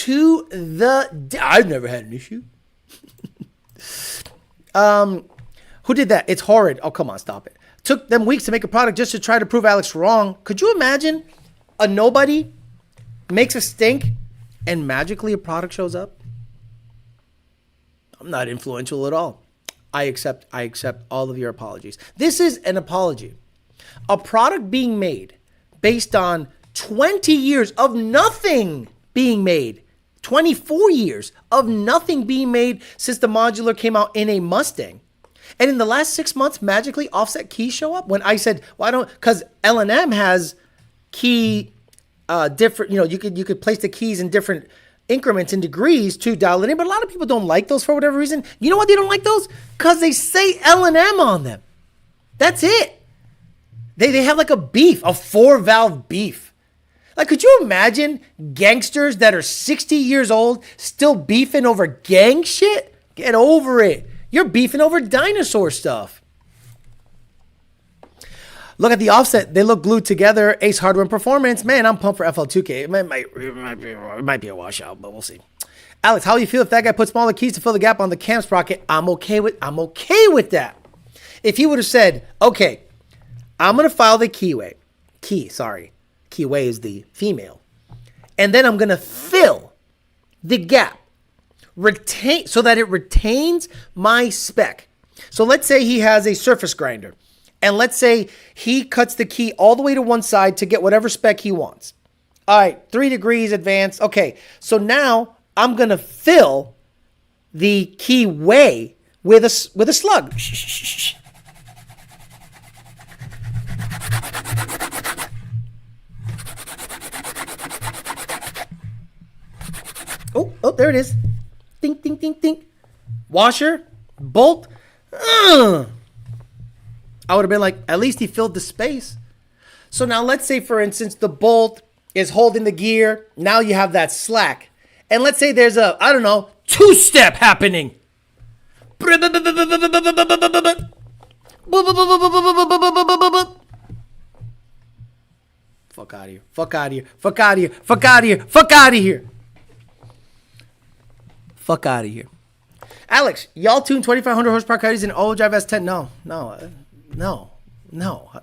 I've never had an issue. Who did that? It's horrid. Oh, come on, stop it. Took them weeks to make a product just to try to prove Alex wrong. Could you imagine a nobody makes a stink and magically a product shows up? I'm not influential at all. I accept all of your apologies. This is an apology. A product being made based on 20 years of nothing being made. 24 years of nothing being made since the modular came out in a Mustang. And in the last 6 months, magically offset keys show up? When I said, why don't, because L&M has key different, you could place the keys in different increments and degrees to dial it in, but a lot of people don't like those for whatever reason. You know why they don't like those? Because they say L&M on them. That's it. They have like a beef, a 4-valve beef. Like, could you imagine gangsters that are 60 years old still beefing over gang shit? Get over it. You're beefing over dinosaur stuff. Look at the offset. They look glued together. Ace Hardware and Performance. Man, I'm pumped for FL2K. It might be a washout, but we'll see. Alex, how do you feel if that guy put smaller keys to fill the gap on the cam sprocket? I'm okay with that. If he would have said, okay, I'm going to file the keyway. Keyway is the female. And then I'm going to fill the gap. So that it retains my spec. So let's say he has a surface grinder. And let's say he cuts the key all the way to one side to get whatever spec he wants. All right, 3 degrees advanced. Okay, so now I'm going to fill the keyway with a slug. Oh, there it is. Ding, ding, ding, ding. Washer, bolt. I would have been like, at least he filled the space. So now let's say, for instance, the bolt is holding the gear. Now you have that slack. And let's say there's a, I don't know, two-step happening. Fuck out of here. Fuck out of here. Fuck out of here. Fuck out of here. Fuck out of here. Fuck out of here. Alex, y'all tune 2,500 horsepower Coyotes in all drive S10. No.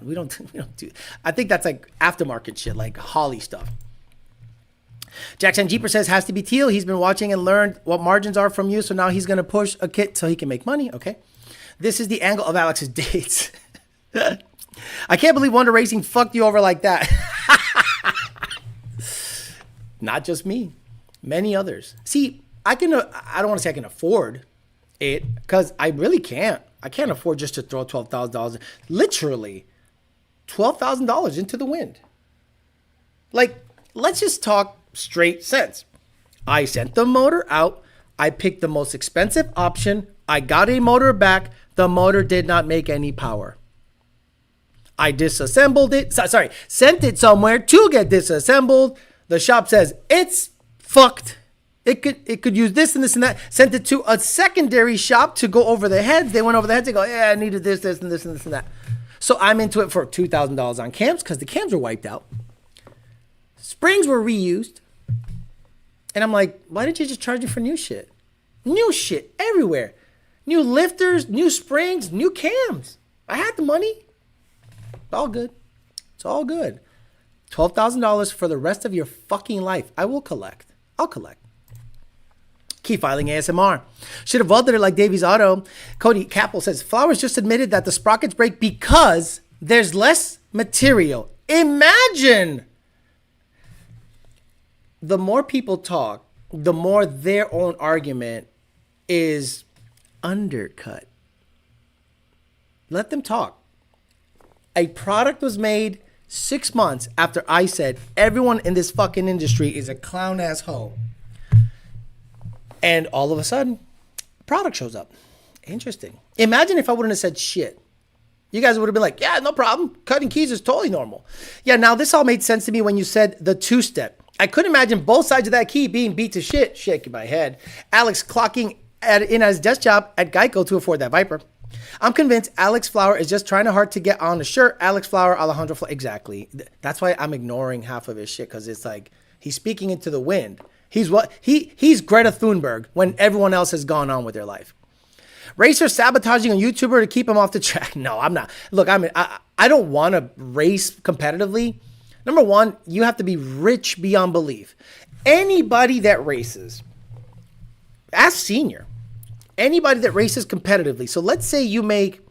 We don't do. I think that's like aftermarket shit, like Holly stuff. Jackson Jeeper says has to be teal. He's been watching and learned what margins are from you, so now he's gonna push a kit so he can make money. Okay, this is the angle of Alex's dates. I can't believe Wonder Racing fucked you over like that. Not just me, many others. See, I don't want to say I can afford it because I really can't. I can't afford just to throw $12,000, literally $12,000 into the wind. Like, let's just talk straight sense. I sent the motor out. I picked the most expensive option. I got a motor back. The motor did not make any power. I disassembled it. Sent it somewhere to get disassembled. The shop says it's fucked. It could use this and this and that. Sent it to a secondary shop to go over the heads. They went over the heads. They go, yeah, I needed this, this, and this, and this, and that. So I'm into it for $2,000 on cams because the cams were wiped out. Springs were reused. And I'm like, why didn't you just charge me for new shit? New shit everywhere. New lifters, new springs, new cams. I had the money. It's all good. It's all good. $12,000 for the rest of your fucking life. I will collect. I'll collect. Key filing ASMR. Should have welded it like Davies Auto. Cody Capel says, Flowers just admitted that the sprockets break because there's less material. Imagine! The more people talk, the more their own argument is undercut. Let them talk. A product was made 6 months after I said everyone in this fucking industry is a clown ass hoe. And all of a sudden, product shows up. Interesting. Imagine if I wouldn't have said shit. You guys would have been like, yeah, no problem. Cutting keys is totally normal. Yeah, now this all made sense to me when you said the two-step. I couldn't imagine both sides of that key being beat to shit. Shaking my head. Alex clocking in his desk job at Geico to afford that Viper. I'm convinced Alex Flower is just trying hard to get on the shirt. Alex Flower, Alejandro Flower. Exactly. That's why I'm ignoring half of his shit, because it's like he's speaking into the wind. He's Greta Thunberg when everyone else has gone on with their life. Racer sabotaging a YouTuber to keep him off the track. No, I'm not. Look, I don't want to race competitively. Number one, you have to be rich beyond belief. Anybody that races, ask Senior, anybody that races competitively. So let's say you make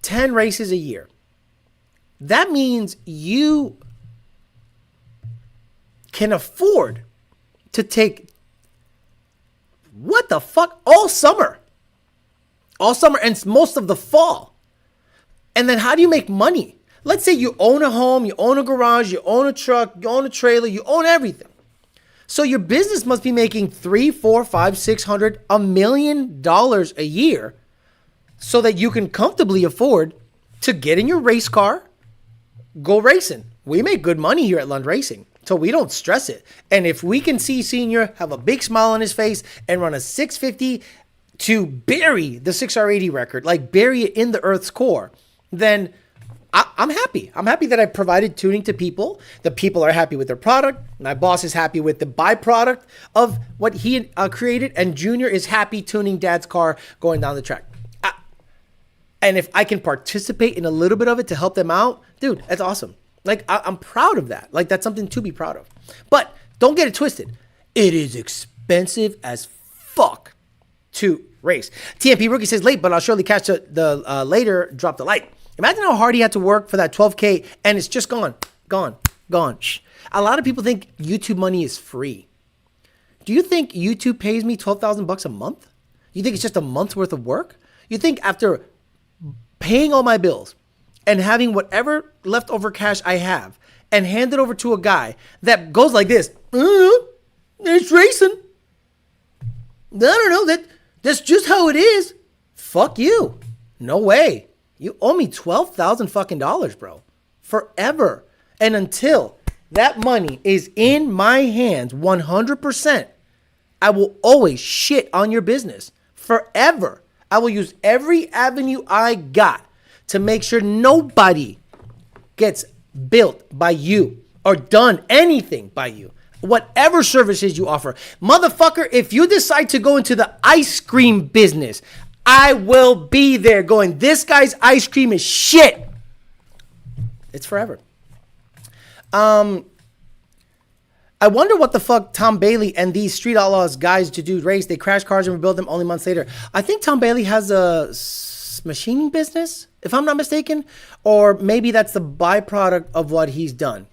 10 races a year. That means you can afford to take, what the fuck, all summer and most of the fall. And then how do you make money? Let's say you own a home, you own a garage, you own a truck, you own a trailer, you own everything. So your business must be making $300, $400, $500, $1 million a year so that you can comfortably afford to get in your race car, go racing. We make good money here at Lund Racing, so we don't stress it. And if we can see Senior have a big smile on his face and run a 650 to bury the 6R80 record, like bury it in the Earth's core, then I'm happy. I'm happy that I provided tuning to people. The people are happy with their product. My boss is happy with the byproduct of what he created. And Junior is happy tuning Dad's car going down the track. And if I can participate in a little bit of it to help them out, dude, that's awesome. Like, I'm proud of that. Like, that's something to be proud of. But don't get it twisted. It is expensive as fuck to race. TMP Rookie says late, but I'll surely catch the later. Drop the light. Imagine how hard he had to work for that 12K and it's just gone. Shh. A lot of people think YouTube money is free. Do you think YouTube pays me $12,000 a month? You think it's just a month's worth of work? You think after paying all my bills and having whatever leftover cash I have and hand it over to a guy that goes like this, it's racing. I don't know, that's just how it is. Fuck you. No way. You owe me $12,000 fucking dollars, bro. Forever. And until that money is in my hands 100%, I will always shit on your business. Forever. I will use every avenue I got to make sure nobody gets built by you or done anything by you. Whatever services you offer. Motherfucker, if you decide to go into the ice cream business, I will be there going, this guy's ice cream is shit. It's forever. I wonder what the fuck Tom Bailey and these Street Outlaws guys to do race. They crash cars and rebuild them only months later. I think Tom Bailey has a machining business, if I'm not mistaken, or maybe that's the byproduct of what he's done.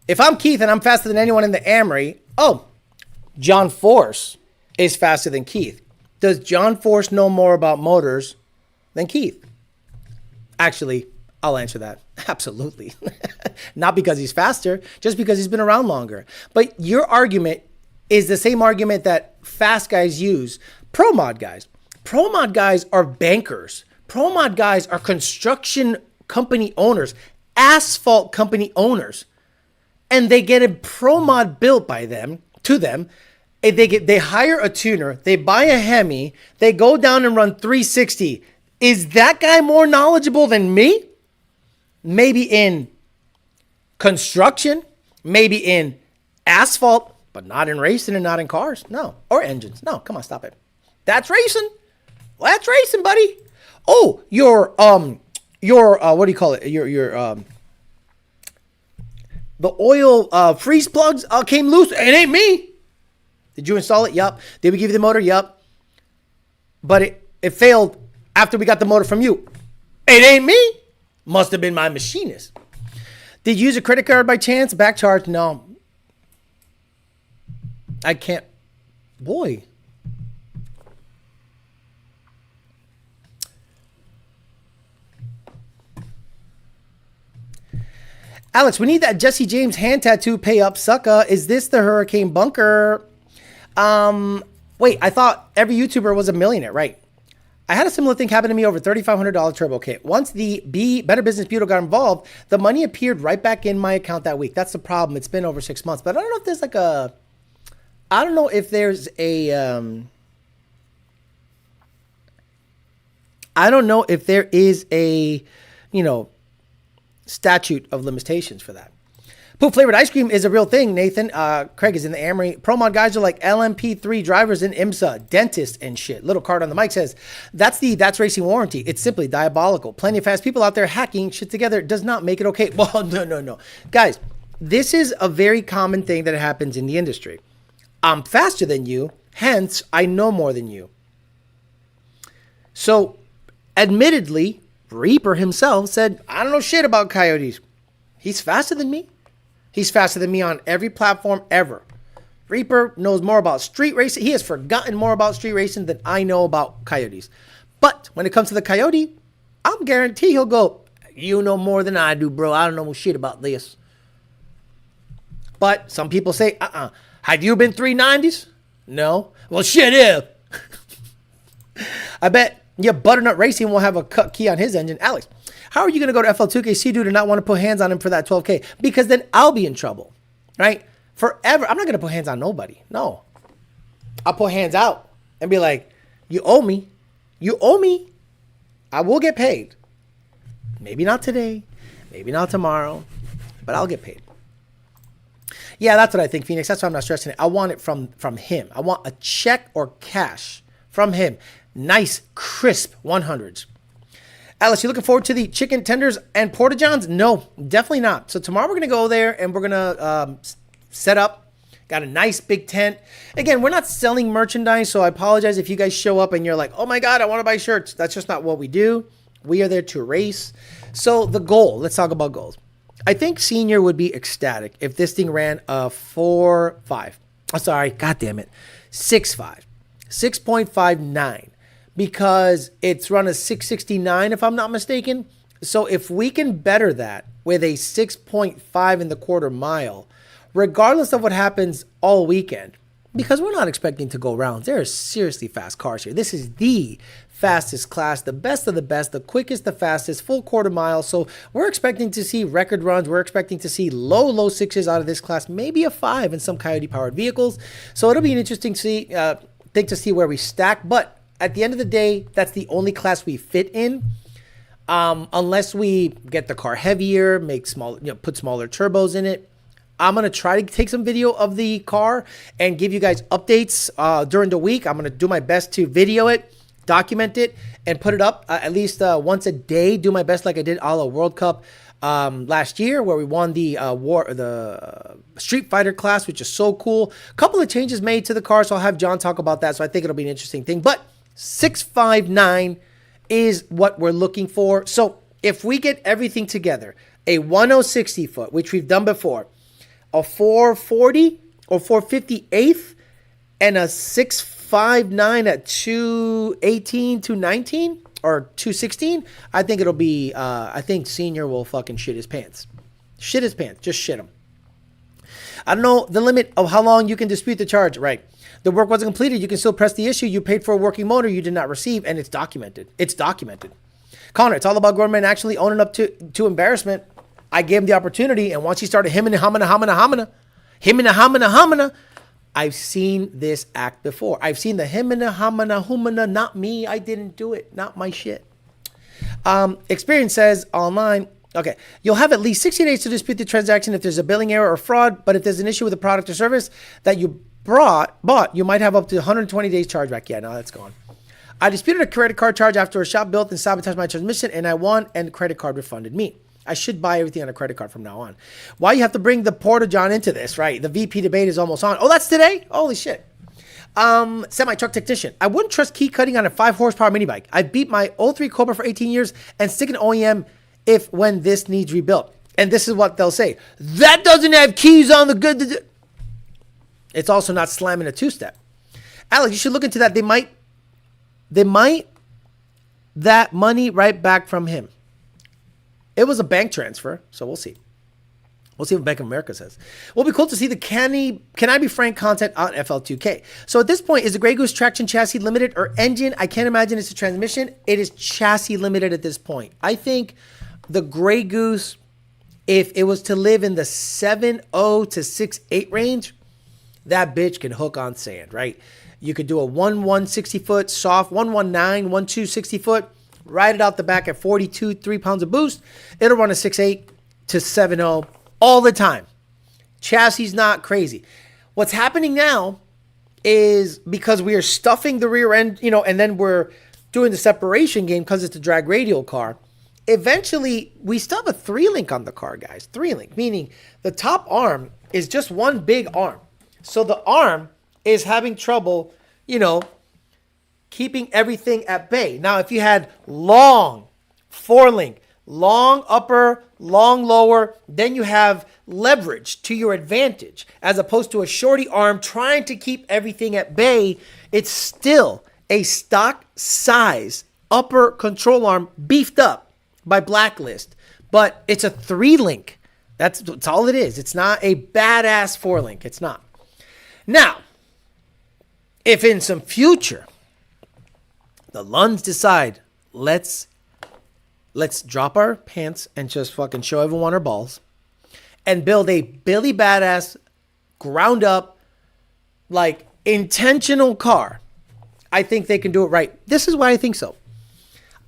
If I'm Keith and I'm faster than anyone in the Amory, John Force is faster than Keith. Does John Force know more about motors than Keith? Actually, I'll answer that. Absolutely. Not because he's faster, just because he's been around longer. But your argument is the same argument that fast guys use. Pro mod guys. Pro mod guys are bankers. Pro mod guys are construction company owners, asphalt company owners. And they get a pro mod built by them, to them. They hire a tuner, they buy a Hemi, they go down and run 360. Is that guy more knowledgeable than me? Maybe in construction, maybe in asphalt, but not in racing and not in cars. No, or engines. No, come on, stop it. That's racing. Well, that's racing, buddy. Oh, your what do you call it? The oil freeze plugs came loose. It ain't me. Did you install it? Yup. Did we give you the motor? Yup. But it failed after we got the motor from you. It ain't me. Must have been my machinist. Did you use a credit card by chance? Back charge? No. I can't. Boy. Alex, we need that Jesse James hand tattoo pay up, sucka. Is this the Hurricane Bunker? Wait, I thought every YouTuber was a millionaire, right? I had a similar thing happen to me over $3,500 turbo kit. Once the Better Business Bureau got involved, the money appeared right back in my account that week. That's the problem. It's been over 6 months, but I don't know if there's I don't know if there's a, I don't know if there is a, statute of limitations for that. Poop flavored ice cream is a real thing, Nathan. Craig is in the Amory. Pro mod guys are like LMP3 drivers in IMSA, dentists and shit. Little card on the mic says, that's racing warranty. It's simply diabolical. Plenty of fast people out there hacking shit together does not make it okay. Well, no. Guys, this is a very common thing that happens in the industry. I'm faster than you, hence I know more than you. So, admittedly, Reaper himself said, I don't know shit about Coyotes. He's faster than me. He's faster than me on every platform ever. Reaper knows more about street racing. He has forgotten more about street racing than I know about Coyotes. But when it comes to the Coyote, I'm guaranteed he'll go, you know more than I do, bro. I don't know shit about this. But some people say, have you been 390s? No. Well, shit, yeah. I bet Butternut Racing will have a cut key on his engine. Alex, how are you going to go to FL2K dude and not want to put hands on him for that 12K? Because then I'll be in trouble, right? Forever. I'm not going to put hands on nobody. No. I'll put hands out and be like, you owe me. You owe me. I will get paid. Maybe not today. Maybe not tomorrow. But I'll get paid. Yeah, that's what I think, Phoenix. That's why I'm not stressing it. I want it from him. I want a check or cash from him. Nice, crisp 100s. Alice, you looking forward to the chicken tenders and porta johns? No, definitely not. So tomorrow we're going to go there and we're going to set up. Got a nice big tent. Again, we're not selling merchandise, so I apologize if you guys show up and you're like, oh my God, I want to buy shirts. That's just not what we do. We are there to race. So the goal, let's talk about goals. I think Senior would be ecstatic if this thing ran a 4.5. Oh, sorry, God damn it. 6.5. 6.59. Because it's run a 669, if I'm not mistaken. So if we can better that with a 6.5 in the quarter mile, regardless of what happens all weekend, because we're not expecting to go rounds. There are seriously fast cars here. This is the fastest class, the best of the best, the quickest, the fastest, full quarter mile. So we're expecting to see record runs. We're expecting to see low sixes out of this class, maybe a 5 in some Coyote powered vehicles. So it'll be an interesting thing to see where we stack. But at the end of the day, that's the only class we fit in. Unless we get the car heavier, make put smaller turbos in it. I'm going to try to take some video of the car and give you guys updates during the week. I'm going to do my best to video it, document it, and put it up at least once a day. Do my best like I did a la World Cup last year, where we won the Street Fighter class, which is so cool. A couple of changes made to the car, so I'll have John talk about that. So I think it'll be an interesting thing. But 659 is what we're looking for. So if we get everything together, a 1060 foot, which we've done before, a 440 or 458th, and a 659 at 218, 219, or 216, I think it'll be, I think Senior will fucking shit his pants. Shit his pants. Just shit him. I don't know the limit of how long you can dispute the charge. Right. The work wasn't completed. You can still press the issue. You paid for a working motor you did not receive, and it's documented. It's documented. Connor, it's all about government actually owning up to embarrassment. I gave him the opportunity, and once he started him and hamina, I've seen this act before. I've seen the himina, hamina, humana, not me. I didn't do it. Not my shit. Experience says online, okay, you'll have at least 60 days to dispute the transaction if there's a billing error or fraud, but if there's an issue with the product or service that you bought, you might have up to 120 days chargeback. Yeah, no, that's gone. I disputed a credit card charge after a shop built and sabotaged my transmission, and I won, and the credit card refunded me. I should buy everything on a credit card from now on. Why you have to bring the Porta John into this, right? The VP debate is almost on. Oh, that's today? Holy shit. Semi-truck technician. I wouldn't trust key cutting on a 5 horsepower mini bike. I beat my 03 Cobra for 18 years and stick an OEM when this needs rebuilt. And this is what they'll say. That doesn't have keys on the good. It's also not slamming a 2-step. Alex, you should look into that. They might that money right back from him. It was a bank transfer, so we'll see. We'll see what Bank of America says. It'll be cool to see the Can I Be Frank content on FL2K. So at this point, is the Grey Goose traction chassis limited or engine? I can't imagine it's a transmission. It is chassis limited at this point. I think the Grey Goose, if it was to live in the 7.0 to 6.8 range, that bitch can hook on sand, right? You could do a 160 foot soft, 119, 160 foot, ride it out the back at 42, 3 pounds of boost. It'll run a 6.8 to 7.0 all the time. Chassis not crazy. What's happening now is because we are stuffing the rear end, and then we're doing the separation game because it's a drag radial car. Eventually, we still have a 3-link on the car, guys. 3-link, meaning the top arm is just one big arm. So the arm is having trouble, keeping everything at bay. Now, if you had long 4-link, long upper, long lower, then you have leverage to your advantage, as opposed to a shorty arm trying to keep everything at bay. It's still a stock size upper control arm beefed up by Blacklist, but it's a 3-link. That's all it is. It's not a badass 4-link. It's not. Now, if in some future the Lunds decide, let's drop our pants and just fucking show everyone our balls and build a Billy Badass ground up, like intentional car, I think they can do it right. This is why I think so.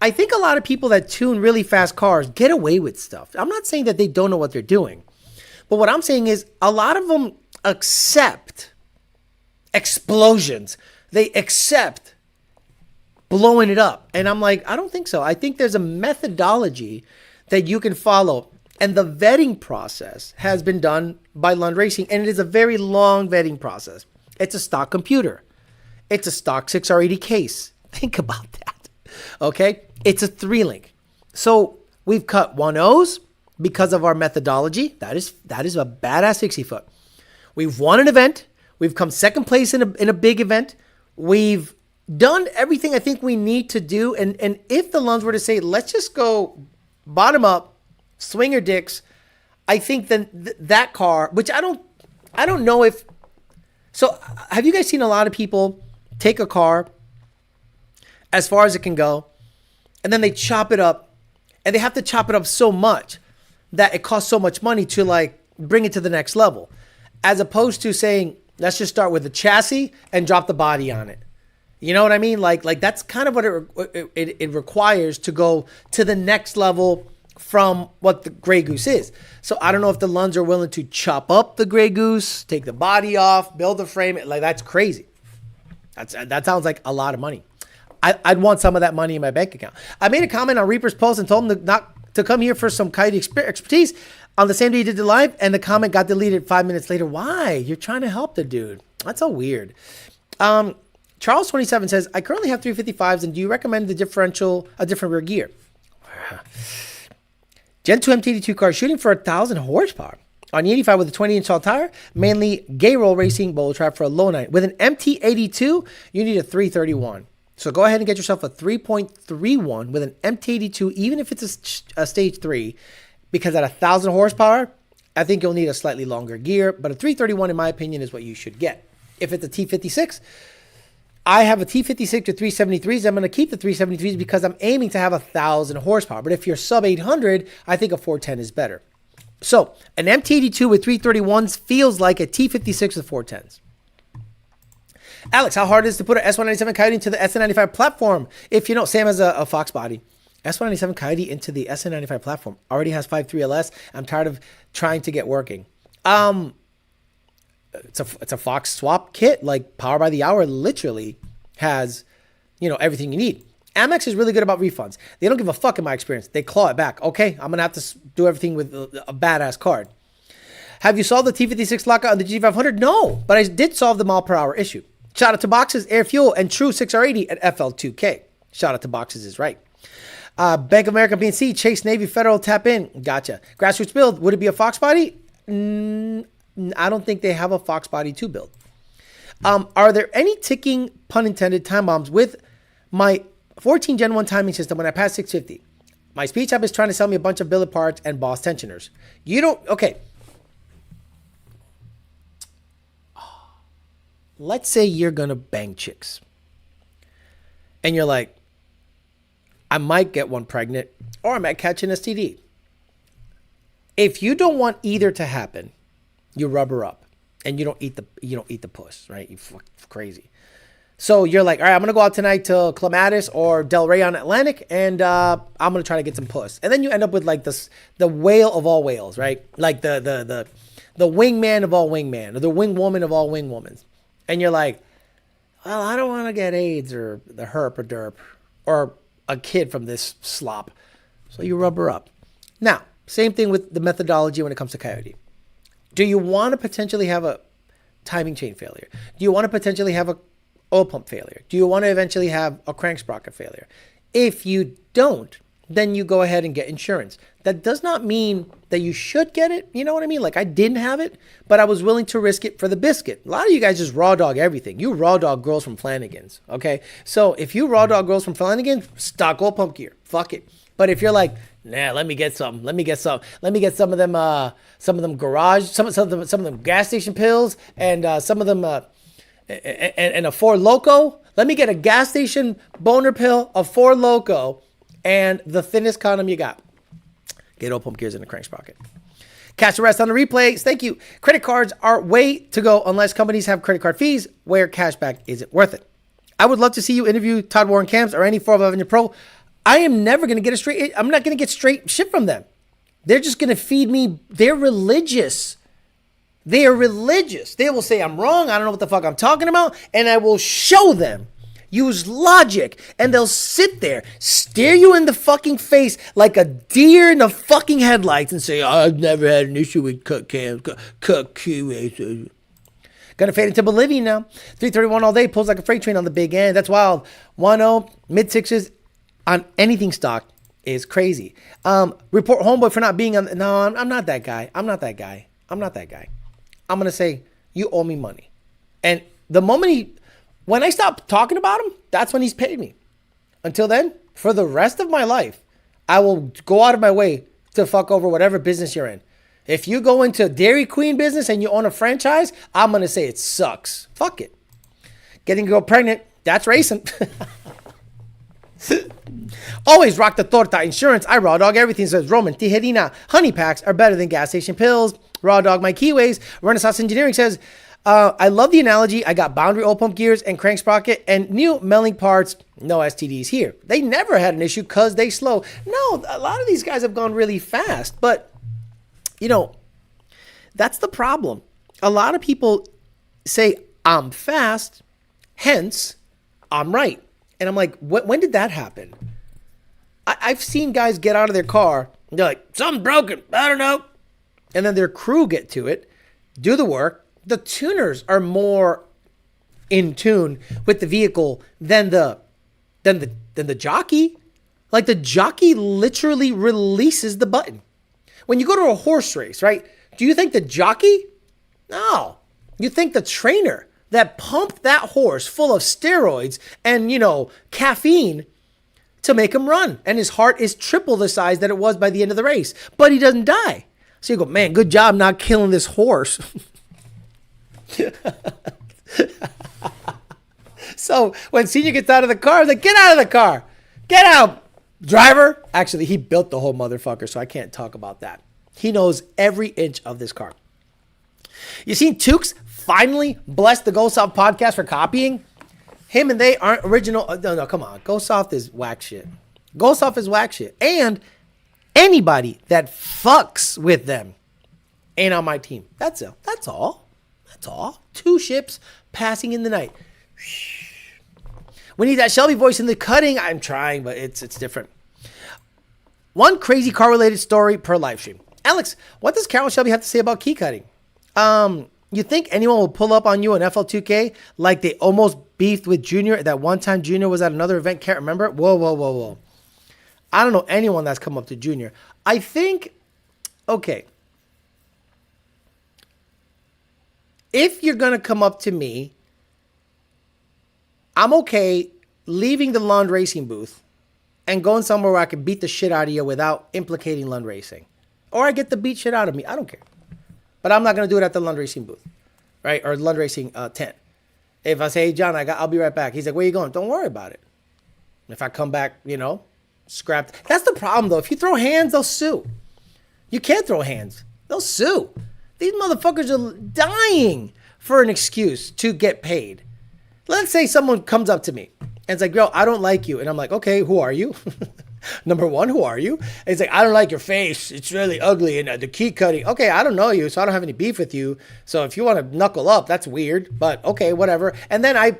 I think a lot of people that tune really fast cars get away with stuff. I'm not saying that they don't know what they're doing, but what I'm saying is a lot of them accept explosions. They accept blowing it up. And I'm like, I don't think so. I think there's a methodology that you can follow. And the vetting process has been done by Lund Racing. And it is a very long vetting process. It's a stock computer. It's a stock 6R80 case. Think about that. Okay? It's a 3-link. So we've cut 1.0s because of our methodology. That is a badass 60 foot. We've won an event. We've come second place in a big event. We've done everything I think we need to do. And if the Lunds were to say, let's just go bottom up, swinger dicks, I think then that car, which I don't know if, so have you guys seen a lot of people take a car as far as it can go. And then they chop it up, and they have to chop it up so much that it costs so much money to like bring it to the next level, as opposed to saying, let's just start with the chassis and drop the body on it. You know what I mean? Like that's kind of what it requires to go to the next level from what the Grey Goose is. So I don't know if the Lunds are willing to chop up the Grey Goose, take the body off, build the frame. Like, that's crazy. That sounds like a lot of money. I'd want some of that money in my bank account. I made a comment on Reaper's post and told him to come here for some Coyote expertise on the same day he did the live, and the comment got deleted 5 minutes later. Why? You're trying to help the dude. That's so weird. Charles27 says, I currently have 355s, and do you recommend a different rear gear? Gen 2 MT82 car shooting for 1,000 horsepower on the 85 with a 20-inch tall tire, mainly gay roll racing, bowl trap for a low night. With an MT82, you need a 331. So go ahead and get yourself a 3.31 with an MT82, even if it's a stage 3, because at 1,000 horsepower, I think you'll need a slightly longer gear, but a 331, in my opinion, is what you should get. If it's a T56, I have a T56 to 373s. I'm going to keep the 373s because I'm aiming to have 1,000 horsepower. But if you're sub 800, I think a 410 is better. So an MT82 with 331s feels like a T56 with 410s. Alex, how hard is it to put an S197 Coyote into the SN95 platform? If you know, Sam has a Fox body. S197 Coyote into the SN95 platform. Already has 5.3 LS. I'm tired of trying to get working. It's a Fox swap kit, like Power by the Hour literally has, everything you need. Amex is really good about refunds. They don't give a fuck in my experience. They claw it back. Okay, I'm going to have to do everything with a badass card. Have you solved the T56 lockout on the G500? No, but I did solve the mile per hour issue. Shout out to Boxes, Air Fuel, and True 6R80 at FL2K. Shout out to Boxes is right. Bank of America, PNC, Chase, Navy, Federal, tap in. Gotcha. Grassroots build, would it be a Fox body? I don't think they have a Fox body to build. Are there any ticking, pun intended, time bombs with my 14 Gen 1 timing system when I pass 650? My speech app is trying to sell me a bunch of billet parts and boss tensioners. You don't, okay. Let's say you're going to bang chicks. And you're like, I might get one pregnant or I might catch an STD. If you don't want either to happen, you rub her up and you don't eat the puss, right? You crazy. So you're like, all right, I'm going to go out tonight to Clematis or Del Rey on Atlantic, and I'm going to try to get some puss. And then you end up with like this, the whale of all whales, right? Like the wingman of all wingman, or the wing woman of all wing womans. And you're like, well, I don't want to get AIDS or the herp or derp or a kid from this slop. So you rub her up. Now, same thing with the methodology when it comes to Coyote. Do you want to potentially have a timing chain failure? Do you want to potentially have a oil pump failure? Do you want to eventually have a crank sprocket failure? If you don't, then you go ahead and get insurance. That does not mean that you should get it. You know what I mean? Like, I didn't have it, but I was willing to risk it for the biscuit. A lot of you guys just raw dog everything. You raw dog girls from Flanagan's, okay? So if you raw dog girls from Flanagan's, stock oil pump gear. Fuck it. But if you're like, nah, let me get some of them garage, some of them gas station pills, and some of them and a Four Loko. Let me get a gas station boner pill, a Four Loko, and the thinnest condom you got. Get oil pump gears in the crank sprocket. Cash arrest on the replays. Thank you. Credit cards are way to go unless companies have credit card fees where cashback isn't worth it. I would love to see you interview Todd Warren Camps or any 411 Pro. I am never going to get I'm not going to get straight shit from them. They're just going to feed me. They're religious. They are religious. They will say I'm wrong. I don't know what the fuck I'm talking about. And I will show them. Use logic. And they'll sit there, stare you in the fucking face like a deer in the fucking headlights and say, I've never had an issue with cut cams, cut QA. Gonna fade into Bolivian now. 331 all day, pulls like a freight train on the big end. That's wild. 1-0, mid-sixes on anything stock is crazy. Report homeboy for not being on. No, I'm not that guy. I'm not that guy. I'm going to say, you owe me money. And the moment when I stop talking about him, that's when he's paid me. Until then, for the rest of my life, I will go out of my way to fuck over whatever business you're in. If you go into Dairy Queen business and you own a franchise, I'm going to say it sucks. Fuck it. Getting a girl pregnant, that's racing. Always rock the torta. Insurance, I raw dog everything, says Roman. Tijerina, honey packs are better than gas station pills. Raw dog my keyways. Renaissance Engineering says, I love the analogy. I got boundary oil pump gears and crank sprocket and new melting parts. No STDs here. They never had an issue because they slow. No, a lot of these guys have gone really fast. But, you know, that's the problem. A lot of people say, I'm fast, hence, I'm right. And I'm like, when did that happen? I've seen guys get out of their car, and they're like, something's broken, I don't know. And then their crew get to it, do the work. The tuners are more in tune with the vehicle than the jockey. Like the jockey literally releases the button. When you go to a horse race, right? Do you think the jockey? No. You think the trainer that pumped that horse full of steroids and, you know, caffeine to make him run. And his heart is triple the size that it was by the end of the race. But he doesn't die. So you go, man, good job not killing this horse. So when Senior gets out of the car, I'm like, get out of the car. Get out, driver. Actually, he built the whole motherfucker, so I can't talk about that. He knows every inch of this car. You seen Tukes finally blessed the Go Soft podcast for copying? Him and they aren't original. No, come on. Go Soft is whack shit. Go Soft is whack shit. And anybody that fucks with them ain't on my team. That's all. That's all. Two ships passing in the night. We need that Shelby voice in the cutting. I'm trying, but it's different. One crazy car-related story per live stream. Alex, what does Carol Shelby have to say about key cutting? You think anyone will pull up on you in FL2K like they almost beefed with Junior that one time Junior was at another event? Can't remember. Whoa. I don't know anyone that's come up to Junior. I think, okay. If you're going to come up to me, I'm okay leaving the Lund Racing booth and going somewhere where I can beat the shit out of you without implicating Lund Racing. Or I get the beat shit out of me. I don't care. But I'm not going to do it at the Lund Racing booth, right? Or Lund Racing tent. If I say, hey, John, I'll be right back. He's like, where you going? Don't worry about it. If I come back, you know, scrapped. That's the problem, though. If you throw hands, they'll sue. You can't throw hands. They'll sue. These motherfuckers are dying for an excuse to get paid. Let's say someone comes up to me and it's like, yo, I don't like you. And I'm like, okay, who are you? Number one, who are you? And it's like, I don't like your face. It's really ugly. And the key cutting. Okay, I don't know you, so I don't have any beef with you. So if you want to knuckle up, that's weird. But okay, whatever. And then I,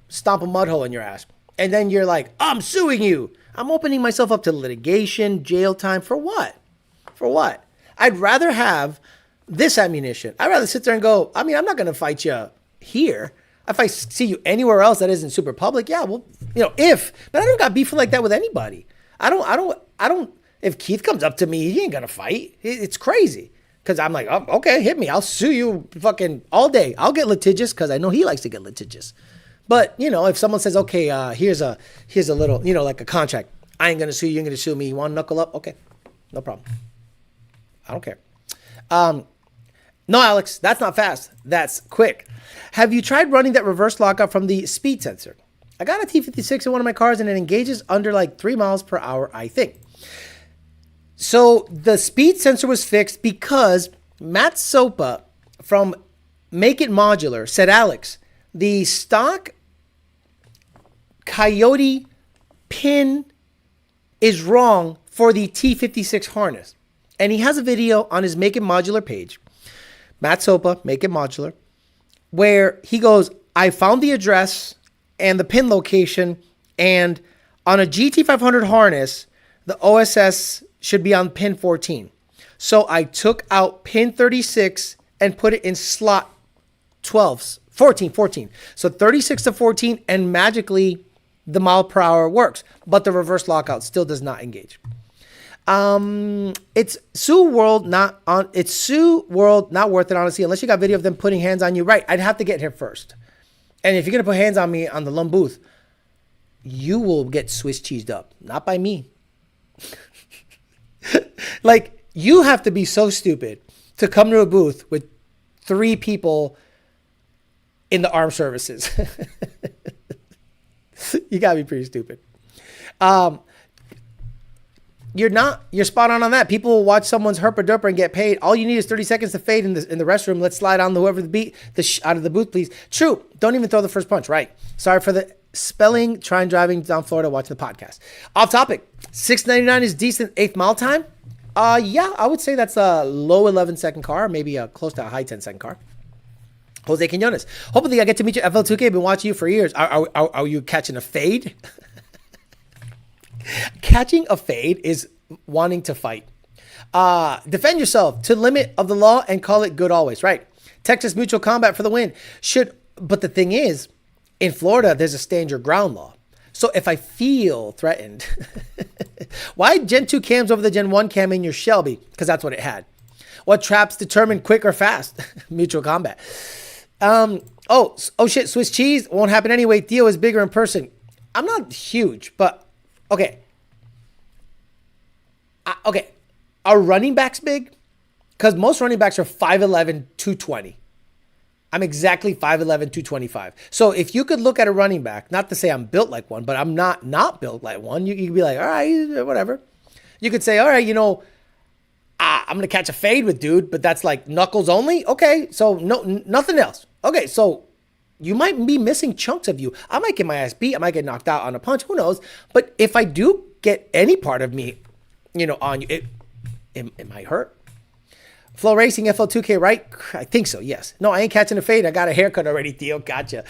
stomp a mud hole in your ass. And then you're like, I'm suing you. I'm opening myself up to litigation, jail time. For what? For what? I'd rather have this ammunition. I'd rather sit there and go, I'm not going to fight you here. If I see you anywhere else that isn't super public, yeah, well, but I don't got beef like that with anybody. I don't, if Keith comes up to me, he ain't going to fight. It's crazy. Cause I'm like, oh, okay, hit me. I'll sue you fucking all day. I'll get litigious cause I know he likes to get litigious. But if someone says, okay, here's a little, like a contract. I ain't going to sue you. You're going to sue me. You want to knuckle up? Okay. No problem. I don't care. No, Alex, that's not fast. That's quick. Have you tried running that reverse lockup from the speed sensor? I got a T56 in one of my cars and it engages under like 3 miles per hour, I think. So the speed sensor was fixed because Matt Sopa from Make It Modular said, Alex, the stock Coyote pin is wrong for the T56 harness. And he has a video on his Make It Modular page, Matt Sopa, Make It Modular, where he goes, I found the address and the pin location, and on a GT500 harness, the OSS should be on pin 14. So I took out pin 36 and put it in slot 14. So 36 to 14, and magically the mile per hour works, but the reverse lockout still does not engage. It's Sue World not worth it, honestly, unless you got video of them putting hands on you. Right. I'd have to get here first. And if you're going to put hands on me on the Lund booth, you will get Swiss cheesed up, not by me. Like, you have to be so stupid to come to a booth with 3 people in the armed services. You got to be pretty stupid. You're spot on that. People will watch someone's herper derper and get paid. All you need is 30 seconds to fade in the restroom. Let's slide on whoever the beat out of the booth, please. True. Don't even throw the first punch. Right. Sorry for the spelling. Trying driving down Florida watching the podcast. Off topic. $6.99 is decent 8th mile time. Yeah, I would say that's a low 11-second car, maybe close to a high 10-second car. Jose Quinones. Hopefully I get to meet you at FL2K. I've been watching you for years. Are you catching a fade? Catching a fade is wanting to fight. Defend yourself to the limit of the law and call it good always. Right. Texas Mutual Combat for the win. But the thing is, in Florida, there's a stand your ground law. So if I feel threatened, why Gen 2 cams over the Gen 1 cam in your Shelby? Because that's what it had. What traps determine quick or fast? Mutual Combat. Oh shit, Swiss cheese won't happen anyway. Theo is bigger in person. I'm not huge, but okay. Okay. Are running backs big? Because most running backs are 5'11", 220. I'm exactly 5'11", 225. So if you could look at a running back, not to say I'm built like one, but I'm not built like one, you could be like, all right, whatever. You could say, all right, I'm going to catch a fade with dude, but that's like knuckles only. Okay. So nothing else. Okay. So you might be missing chunks of you. I might get my ass beat. I might get knocked out on a punch. Who knows? But if I do get any part of me, on you, it might hurt. Flow Racing FL2K, right? I think so, yes. No, I ain't catching a fade. I got a haircut already, Theo. Gotcha.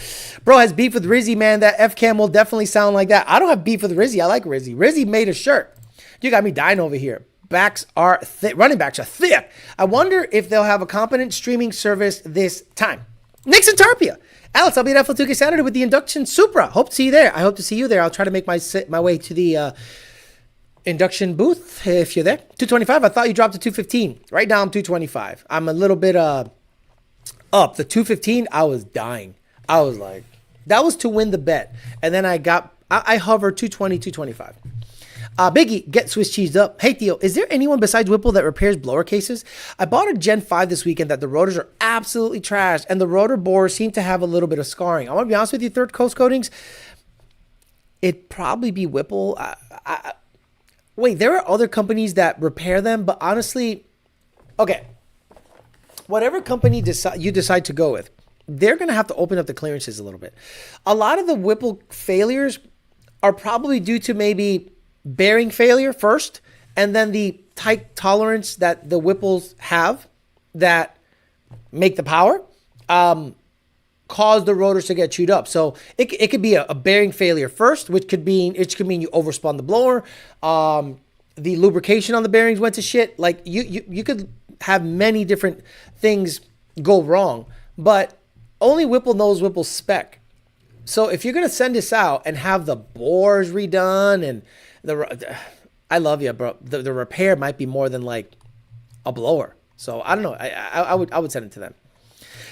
Bro has beef with Rizzy, man. That F-Cam will definitely sound like that. I don't have beef with Rizzy. I like Rizzy. Rizzy made a shirt. You got me dying over here. Backs are thick. Running backs are thick. I wonder if they'll have a competent streaming service this time. Nixon Tarpia. Alex, I'll be at FL2K Saturday with the Induction Supra. Hope to see you there. I hope to see you there. I'll try to make my way to the induction booth if you're there. 225. I thought you dropped to 215. Right now I'm 225. I'm a little bit up. The 215, I was dying. I was like, that was to win the bet. And then I hover 220, 225. Biggie, get Swiss cheesed up. Hey Theo, is there anyone besides Whipple that repairs blower cases? I bought a Gen 5 this weekend that the rotors are absolutely trashed and the rotor bores seem to have a little bit of scarring. I want to be honest with you, third coast coatings, it'd probably be Whipple. Wait, there are other companies that repair them, but honestly, okay, whatever company you decide to go with, they're going to have to open up the clearances a little bit. A lot of the Whipple failures are probably due to maybe bearing failure first, and then the tight tolerance that the Whipples have that make the power cause the rotors to get chewed up. So it could be a bearing failure first, which could mean you overspun the blower. The lubrication on the bearings went to shit. Like you could have many different things go wrong, but only Whipple knows Whipple's spec. So if you're going to send this out and have the bores redone and I love you, bro. The repair might be more than like a blower. So I don't know. I would send it to them.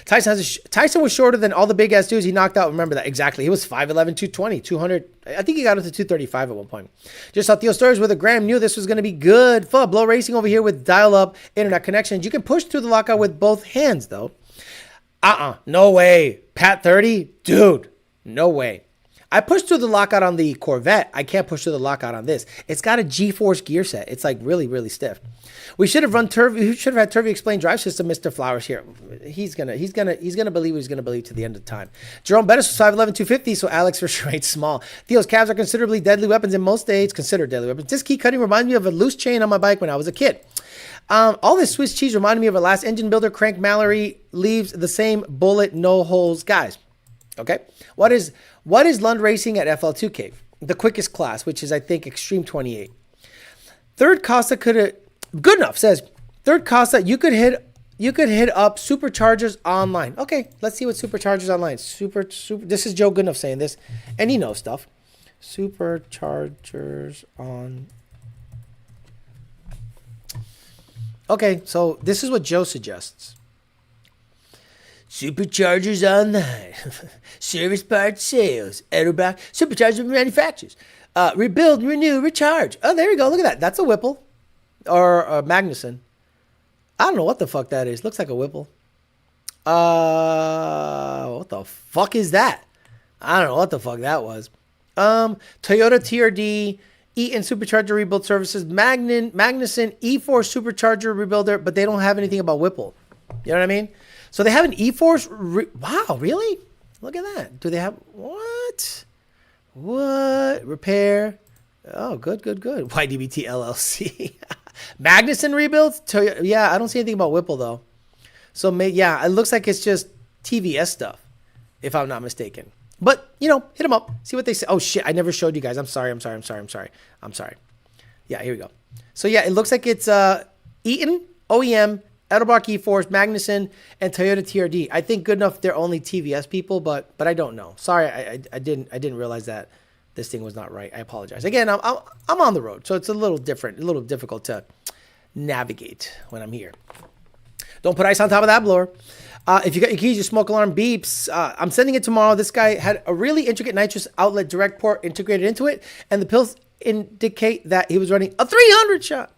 Tyson was shorter than all the big ass dudes he knocked out. Remember that exactly. He was 5'11", 220, 200. I think he got up to 235 at one point. Just saw Theo Stories with a Graham. Knew this was going to be good. Fun. Blow Racing over here with dial-up internet connections. You can push through the lockout with both hands though. No way. Pat 30, dude. No way. I pushed through the lockout on the Corvette. I can't push through the lockout on this. It's got a G-force gear set. It's like really, really stiff. We should have had Turvey explain drive system, Mr. Flowers here. He's gonna believe what he's gonna believe to the end of time. Jerome Bettis was 5'11", 250, so Alex for sure ain't small. Theo's calves are considerably deadly weapons in most states, considered deadly weapons. This key cutting reminds me of a loose chain on my bike when I was a kid. All this Swiss cheese reminded me of a last engine builder, Crank Mallory, leaves the same bullet, no holes. Guys, okay? What is Lund Racing at FL2K? The quickest class, which is, I think, Extreme 28. Third Costa could have... Good enough, says. Third Costa, you could hit up Superchargers Online. Okay, let's see what Superchargers Online. Super. This is Joe Goodenough saying this, and he knows stuff. Superchargers on... Okay, so this is what Joe suggests. Superchargers Online. Service parts sales. Autoblock. Superchargers manufacturers. Rebuild, renew, recharge. Oh, there we go. Look at that. That's a Whipple. Or a Magnuson. I don't know what the fuck that is. Looks like a Whipple. What the fuck is that? I don't know what the fuck that was. Toyota TRD Eaton supercharger rebuild services, Magnuson E-Force supercharger rebuilder, but they don't have anything about Whipple. You know what I mean? So they have an E-Force. Wow, really? Look at that. Do they have what? What repair? Oh, good. YDBT LLC. Magnuson rebuilds. Yeah, I don't see anything about Whipple though. So yeah, it looks like it's just TVS stuff, if I'm not mistaken. But, you know, hit them up. See what they say. Oh, shit. I never showed you guys. I'm sorry. Yeah, here we go. So, yeah, it looks like it's Eaton, OEM, Edelbrock E-Force, Magnuson, and Toyota TRD. I think good enough they're only TVS people, but I don't know. Sorry, I didn't realize that this thing was not right. I apologize. Again, I'm on the road, so it's a little different, a little difficult to navigate when I'm here. Don't put ice on top of that blower. If you got your keys, your smoke alarm beeps. I'm sending it tomorrow. This guy had a really intricate nitrous outlet direct port integrated into it, and the pills indicate that he was running a 300 shot.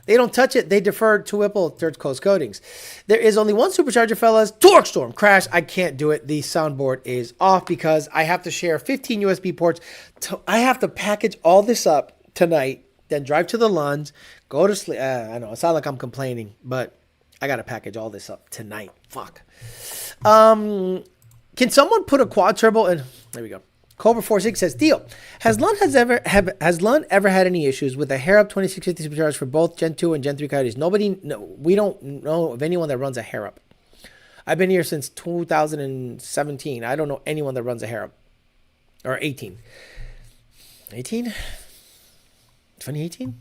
They don't touch it. They defer to Whipple third coast coatings. There is only one supercharger, fellas. Torque storm crash. I can't do it. The soundboard is off because I have to share 15 USB ports. I have to package all this up tonight, then drive to the Lunds, go to sleep. I know it sounds like I'm complaining, but I got to package all this up tonight. Fuck. Can someone put a quad turbo in? There we go. Cobra 46 says, Theo, has Lund ever had any issues with a hair-up 2650 supercharged for both Gen 2 and Gen 3 Coyotes? We don't know of anyone that runs a hair-up. I've been here since 2017. I don't know anyone that runs a hair-up. Or 18. 18? 2018?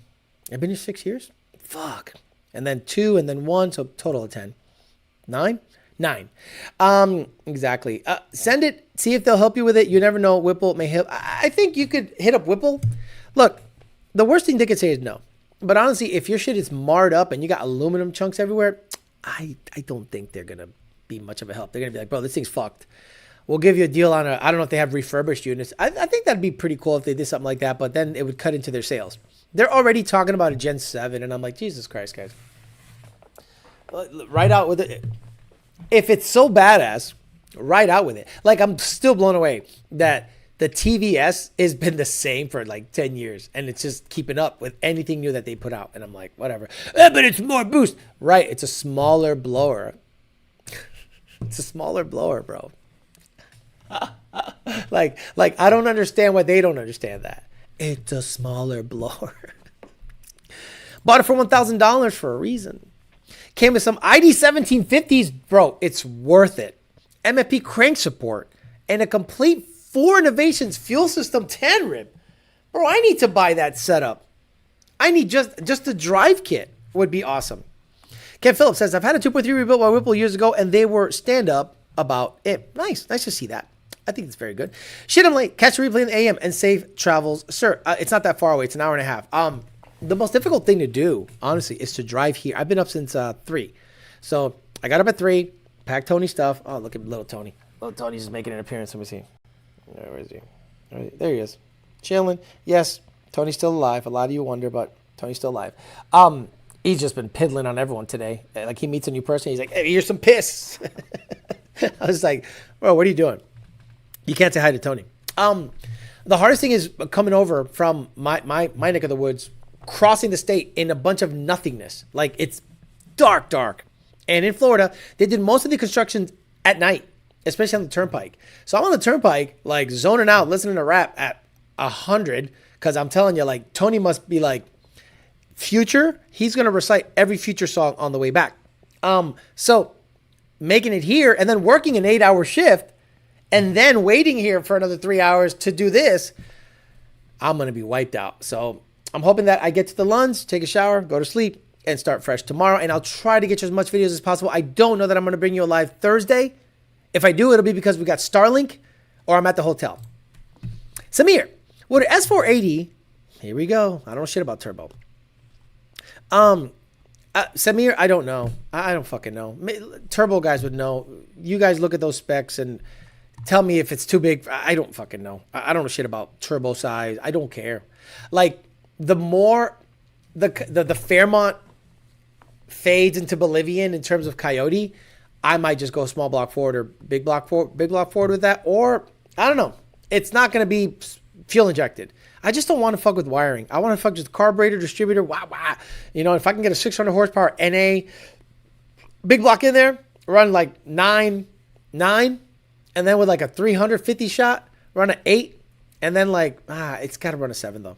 I've been here 6 years? Fuck. And then 2, and then 1, so total of 10. 9? 9. Exactly. Send it. See if they'll help you with it. You never know. Whipple may help. I think you could hit up Whipple. Look, the worst thing they could say is no. But honestly, if your shit is marred up and you got aluminum chunks everywhere, I don't think they're going to be much of a help. They're going to be like, bro, this thing's fucked. We'll give you a deal on I don't know if they have refurbished units. I think that'd be pretty cool if they did something like that, but then it would cut into their sales. They're already talking about a Gen 7, and I'm like, Jesus Christ, guys. Right out with it. If it's so badass, right out with it. Like, I'm still blown away that the TVS has been the same for like 10 years, and it's just keeping up with anything new that they put out. And I'm like, whatever. But it's more boost. Right, it's a smaller blower. It's a smaller blower, bro. like I don't understand why they don't understand that. It's a smaller blower. Bought it for $1,000 for a reason. Came with some ID 1750s, bro. It's worth it. MFP crank support and a complete 4 Innovations fuel system 10 rib. Bro, I need to buy that setup. I need just the drive kit would be awesome. Ken Phillips says, I've had a 2.3 rebuilt by Whipple years ago, and they were stand-up about it. Nice to see that. I think it's very good. Shit, I'm late. Catch a replay in the AM and safe travels. Sir, it's not that far away. It's an hour and a half. The most difficult thing to do, honestly, is to drive here. I've been up since 3. So I got up at 3, packed Tony's stuff. Oh, look at little Tony. Little Tony's just making an appearance. Let me see. Where is he? There he is. Chilling. Yes, Tony's still alive. A lot of you wonder, but Tony's still alive. He's just been piddling on everyone today. Like, he meets a new person. He's like, hey, here's some piss. I was like, bro, what are you doing? You can't say hi to Tony. The hardest thing is coming over from my neck of the woods, crossing the state in a bunch of nothingness. Like, it's dark. And in Florida, they did most of the construction at night, especially on the turnpike. So I'm on the turnpike, like, zoning out, listening to rap at 100, because I'm telling you, like, Tony must be like, Future, he's going to recite every Future song on the way back. So making it here and then working an 8-hour shift and then waiting here for another 3 hours to do this, I'm going to be wiped out. So I'm hoping that I get to the Lunds, take a shower, go to sleep, and start fresh tomorrow. And I'll try to get you as much videos as possible. I don't know that I'm going to bring you a live Thursday. If I do, it'll be because we got Starlink or I'm at the hotel. Samir, would an S480, here we go. I don't know shit about turbo. Samir, I don't know. I don't fucking know. Turbo guys would know. You guys look at those specs and tell me if it's too big. I don't fucking know. I don't know shit about turbo size. I don't care. Like, the more the Fairmont fades into Bolivian in terms of Coyote, I might just go small block forward or big block forward with that. Or, I don't know. It's not going to be fuel injected. I just don't want to fuck with wiring. I want to fuck just carburetor, distributor, You know, if I can get a 600 horsepower NA, big block in there, run like 9, and then with like a 350 shot, run an 8, and then like, it's got to run a 7 though.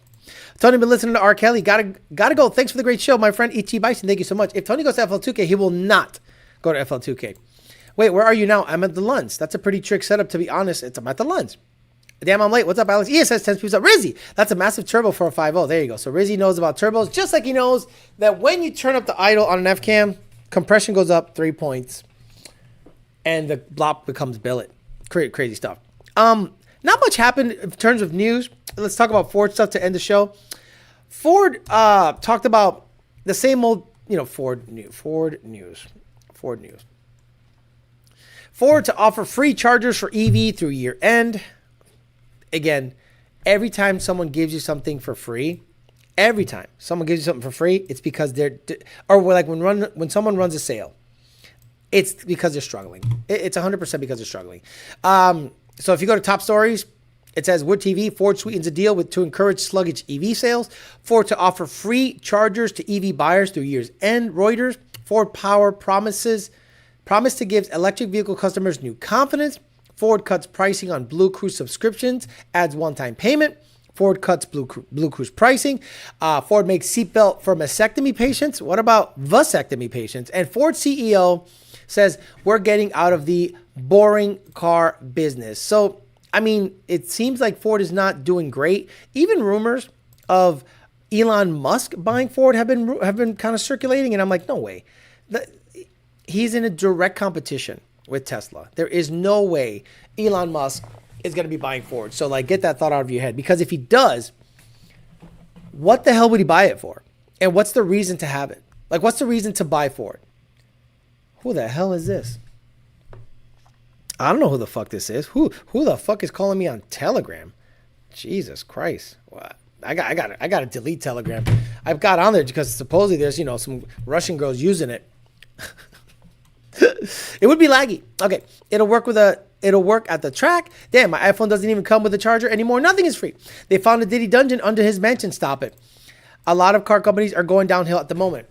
Tony, been listening to R. Kelly. Gotta go. Thanks for the great show, my friend E.T. Bison. Thank you so much. If Tony goes to FL2K, he will not go to FL2K. Wait, where are you now? I'm at the Lunds. That's a pretty trick setup, to be honest. I'm at the Lunds. Damn, I'm late. What's up, Alex? ESS 10 speeds up. Rizzy, that's a massive turbo for a 5.0. There you go. So Rizzy knows about turbos, just like he knows that when you turn up the idle on an F-cam, compression goes up 3 points, and the block becomes billet. Crazy stuff. Not much happened in terms of news. Let's talk about Ford stuff to end the show. Ford talked about the same old, Ford news. Ford to offer free chargers for EV through year end. Again, every time someone gives you something for free, it's because or like when someone runs a sale, it's because they're struggling. It's 100% because they're struggling. So if you go to Top Stories, it says Wood TV, Ford sweetens a deal to encourage sluggish EV sales. Ford to offer free chargers to EV buyers through year's end. Reuters, Ford Power promise to give electric vehicle customers new confidence. Ford cuts pricing on Blue Cruise subscriptions, adds one-time payment. Ford cuts Blue Cruise pricing. Ford makes seatbelt for mastectomy patients. What about vasectomy patients? And Ford CEO says, we're getting out of the boring car business. So, I mean, it seems like Ford is not doing great. Even rumors of Elon Musk buying Ford have been kind of circulating, and I'm like, no way. He's in a direct competition with Tesla. There is no way Elon Musk is going to be buying Ford. So, like, get that thought out of your head. Because if he does, what the hell would he buy it for? And what's the reason to have it? Like, what's the reason to buy Ford? Who the hell is this? I don't know who the fuck this is. Who the fuck is calling me on Telegram? Jesus Christ. What? I got to delete Telegram. I've got on there because supposedly there's, some Russian girls using it. It would be laggy. Okay. It'll work at the track. Damn, my iPhone doesn't even come with a charger anymore. Nothing is free. They found a Diddy dungeon under his mansion. Stop it. A lot of car companies are going downhill at the moment.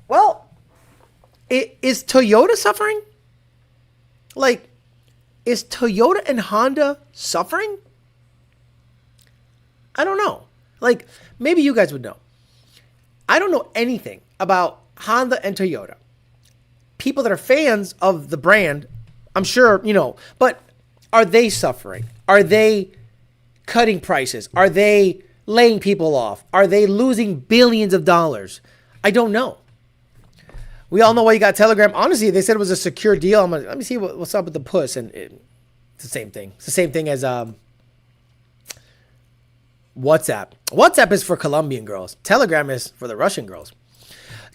Well, is Toyota suffering? Like, is Toyota and Honda suffering? I don't know. Like, maybe you guys would know. I don't know anything about Honda and Toyota. People that are fans of the brand, I'm sure, but are they suffering? Are they cutting prices? Are they laying people off? Are they losing billions of dollars? I don't know. We all know why you got Telegram. Honestly, they said it was a secure deal. Let me see what's up with the puss. And it's the same thing. It's the same thing as WhatsApp. WhatsApp is for Colombian girls. Telegram is for the Russian girls.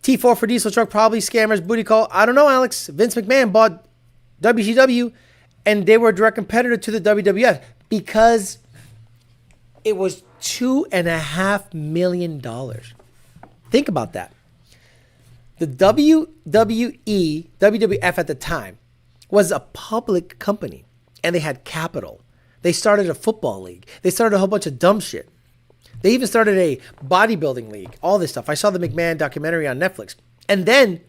T4 for diesel truck, probably scammers, booty call. I don't know, Alex. Vince McMahon bought WCW, and they were a direct competitor to the WWF because it was $2.5 million. Think about that. The WWF at the time was a public company, and they had capital. They started a football league. They started a whole bunch of dumb shit. They even started a bodybuilding league, all this stuff. I saw the McMahon documentary on Netflix. And then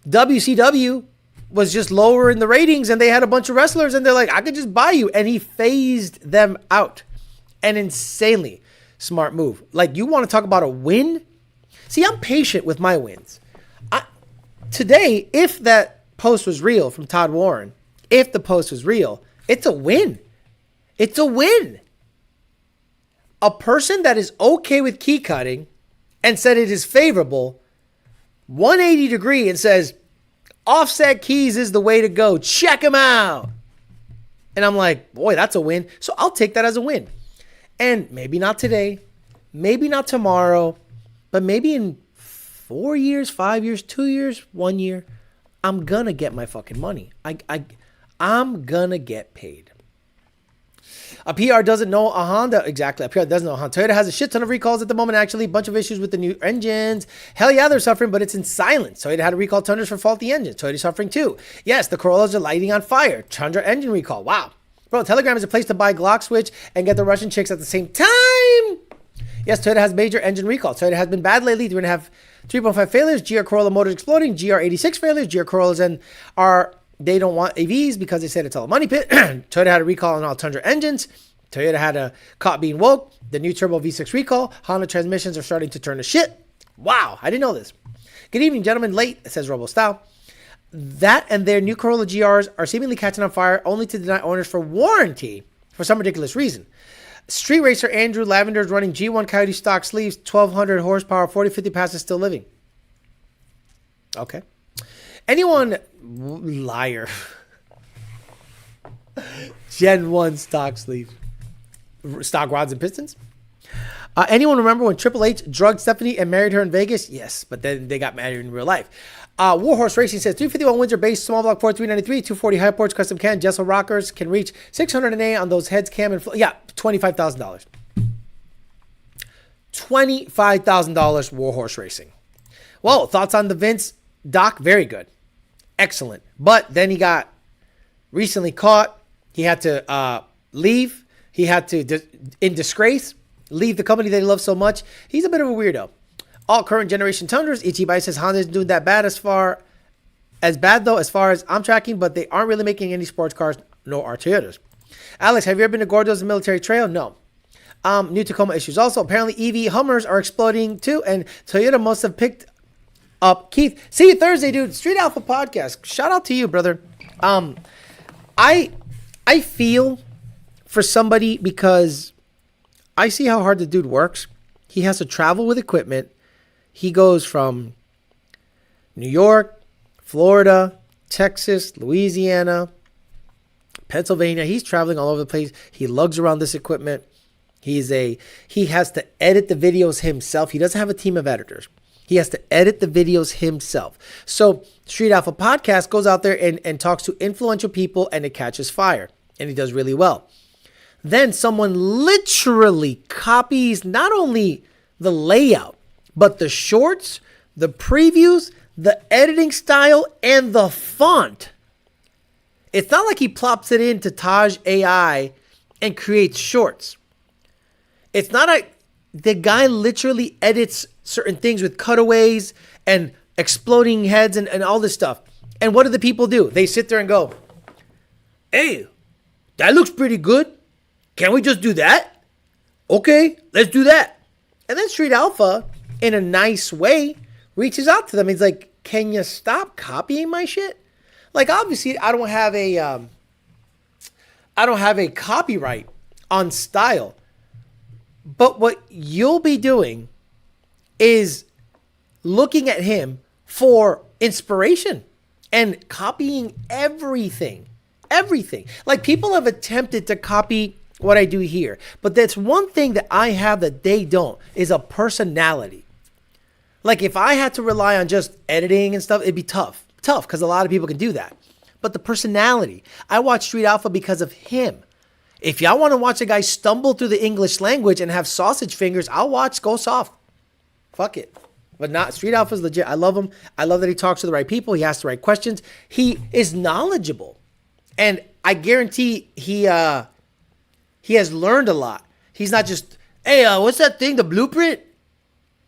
WCW was just lower in the ratings, and they had a bunch of wrestlers, and they're like, I could just buy you. And he phased them out. An insanely smart move. Like, you want to talk about a win? See, I'm patient with my wins. Today, if that post was real from Todd Warren, if the post was real, it's a win. It's a win. A person that is okay with key cutting and said it is favorable, 180 degree, and says, offset keys is the way to go. Check them out. And I'm like, boy, that's a win. So I'll take that as a win. And maybe not today, maybe not tomorrow, but maybe in 4 years, 5 years, 2 years, 1 year, I'm going to get my fucking money. I'm going to get paid. A PR doesn't know a Honda. Exactly. A PR doesn't know a Honda. Toyota has a shit ton of recalls at the moment, actually. A bunch of issues with the new engines. Hell yeah, they're suffering, but it's in silence. Toyota had to recall Tundras for faulty engines. Toyota's suffering too. Yes, the Corollas are lighting on fire. Tundra engine recall. Wow. Bro, Telegram is a place to buy Glock switch and get the Russian chicks at the same time. Yes, Toyota has major engine recall. Toyota has been bad lately. We're going to have 3.5 failures, GR Corolla motors exploding, GR86 failures, GR Corollas they don't want AVs because they said it's all a money pit. Toyota had a recall on all Tundra engines. Toyota had a caught being woke. The new turbo V6 recall. Honda transmissions are starting to turn to shit. Wow, I didn't know this. Good evening, gentlemen. Late, it says Robo Style. That and their new Corolla GRs are seemingly catching on fire only to deny owners for warranty for some ridiculous reason. Street racer Andrew Lavender is running G1 Coyote stock sleeves, 1,200 horsepower, 40-50 passes, still living. Okay. Anyone, liar. Gen 1 stock sleeve. Stock rods and pistons. Anyone remember when Triple H drugged Stephanie and married her in Vegas? Yes, but then they got married in real life. Warhorse Racing says 351 Windsor base, small block 4393, 240 high ports, custom can, Jessel rockers can reach 600 on those heads, cam, and yeah, $25,000. $25,000 Warhorse Racing. Well, thoughts on the Vince doc? Very good. Excellent. But then he got recently caught. He had to leave. He had to, in disgrace, leave the company that he loves so much. He's a bit of a weirdo. All current generation Tundras, Ichibai says Honda isn't doing that bad as far as I'm tracking, but they aren't really making any sports cars, nor are Toyotas. Alex, have you ever been to Gordo's Military Trail? No. New Tacoma issues also. Apparently EV Hummers are exploding too, and Toyota must have picked up Keith. See you Thursday, dude. Street Alpha Podcast. Shout out to you, brother. I feel for somebody because I see how hard the dude works. He has to travel with equipment. He goes from New York, Florida, Texas, Louisiana, Pennsylvania. He's traveling all over the place. He lugs around this equipment. He has to edit the videos himself. He doesn't have a team of editors. He has to edit the videos himself. So Street Alpha Podcast goes out there and talks to influential people, and it catches fire. And he does really well. Then someone literally copies not only the layout, but the shorts, the previews, the editing style, and the font. It's not like he plops it into Taj AI and creates shorts. It's not like the guy literally edits certain things with cutaways and exploding heads and all this stuff. And what do the people do? They sit there and go, hey, that looks pretty good. Can we just do that? Okay, let's do that. And then Street Alpha, in a nice way, reaches out to them. He's like, can you stop copying my shit? Like, obviously, I don't have a copyright on style. But what you'll be doing is looking at him for inspiration and copying everything. Everything. Like, people have attempted to copy what I do here. But that's one thing that I have that they don't, is a personality. Like, if I had to rely on just editing and stuff, it'd be tough. Tough, because a lot of people can do that. But the personality. I watch Street Alpha because of him. If y'all want to watch a guy stumble through the English language and have sausage fingers, I'll watch Go Soft. Fuck it. But not, Street Alpha's legit. I love him. I love that he talks to the right people. He asks the right questions. He is knowledgeable. And I guarantee he has learned a lot. He's not just, hey, what's that thing, the blueprint?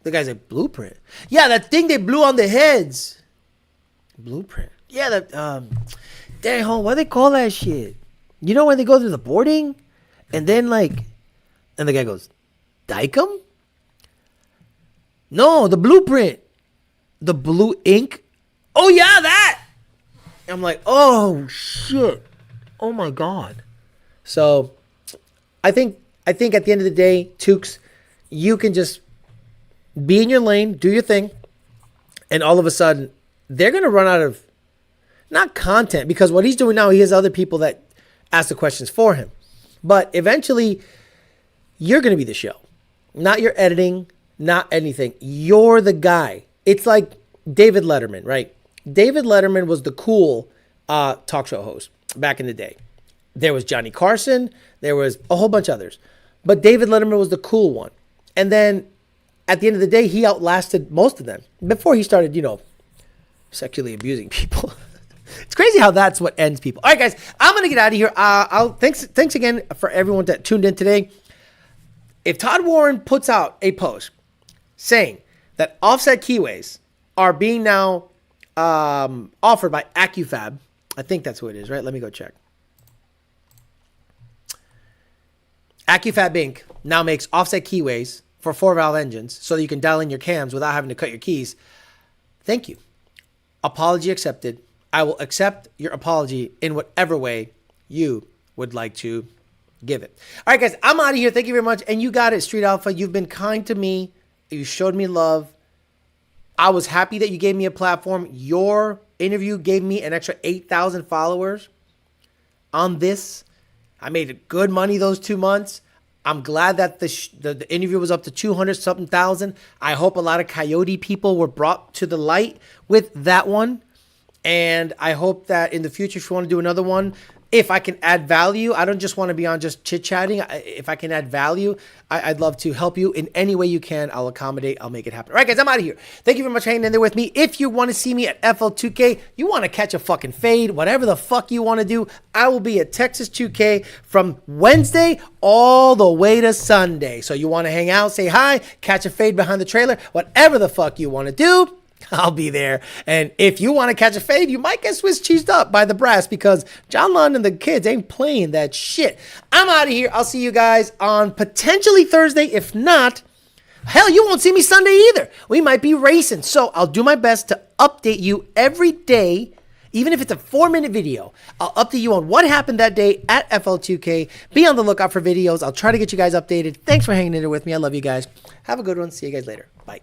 The guy's like, blueprint? Yeah, that thing they blew on the heads. Blueprint. Yeah, that, dang, home, what do they call that shit? You know when they go through the boarding? And then, like, and the guy goes, Dicum? No, the blueprint. The blue ink? Oh, yeah, that! I'm like, oh, shit. Oh, my God. So, I think at the end of the day, Tukes, you can just be in your lane, do your thing, and all of a sudden, they're going to run out of, not content, because what he's doing now, he has other people that ask the questions for him. But eventually, you're going to be the show. Not your editing, not anything. You're the guy. It's like David Letterman, right? David Letterman was the cool talk show host back in the day. There was Johnny Carson. There was a whole bunch of others. But David Letterman was the cool one. And then at the end of the day, he outlasted most of them before he started, sexually abusing people. It's crazy how that's what ends people. All right, guys, I'm going to get out of here. Thanks again for everyone that tuned in today. if Todd Warren puts out a post saying that offset keyways are being now offered by Accufab, I think that's who it is, right? Let me go check. Accufab Inc. now makes offset keyways for 4-valve engines so that you can dial in your cams without having to cut your keys. Thank you. Apology accepted. I will accept your apology in whatever way you would like to give it. All right, guys, I'm out of here. Thank you very much. And you got it, Street Alpha. You've been kind to me. You showed me love. I was happy that you gave me a platform. Your interview gave me an extra 8,000 followers on this. I made good money those 2 months. I'm glad that the interview was up to 200-something thousand. I hope a lot of Coyote people were brought to the light with that one. And I hope that in the future, if you want to do another one, if I can add value, I don't just want to be on just chit-chatting. If I can add value, I'd love to help you in any way you can. I'll accommodate. I'll make it happen. All right, guys, I'm out of here. Thank you very much for hanging in there with me. If you want to see me at FL2K, you want to catch a fucking fade, whatever the fuck you want to do, I will be at Texas 2K from Wednesday all the way to Sunday. So you want to hang out, say hi, catch a fade behind the trailer, whatever the fuck you want to do, I'll be there. And if you want to catch a fade, you might get Swiss cheesed up by the brass because John Lund and the kids ain't playing that shit. I'm out of here. I'll see you guys on potentially Thursday. If not, hell, you won't see me Sunday either. We might be racing. So I'll do my best to update you every day. Even if it's a 4-minute video, I'll update you on what happened that day at FL2K. Be on the lookout for videos. I'll try to get you guys updated. Thanks for hanging in there with me. I love you guys. Have a good one. See you guys later. Bye.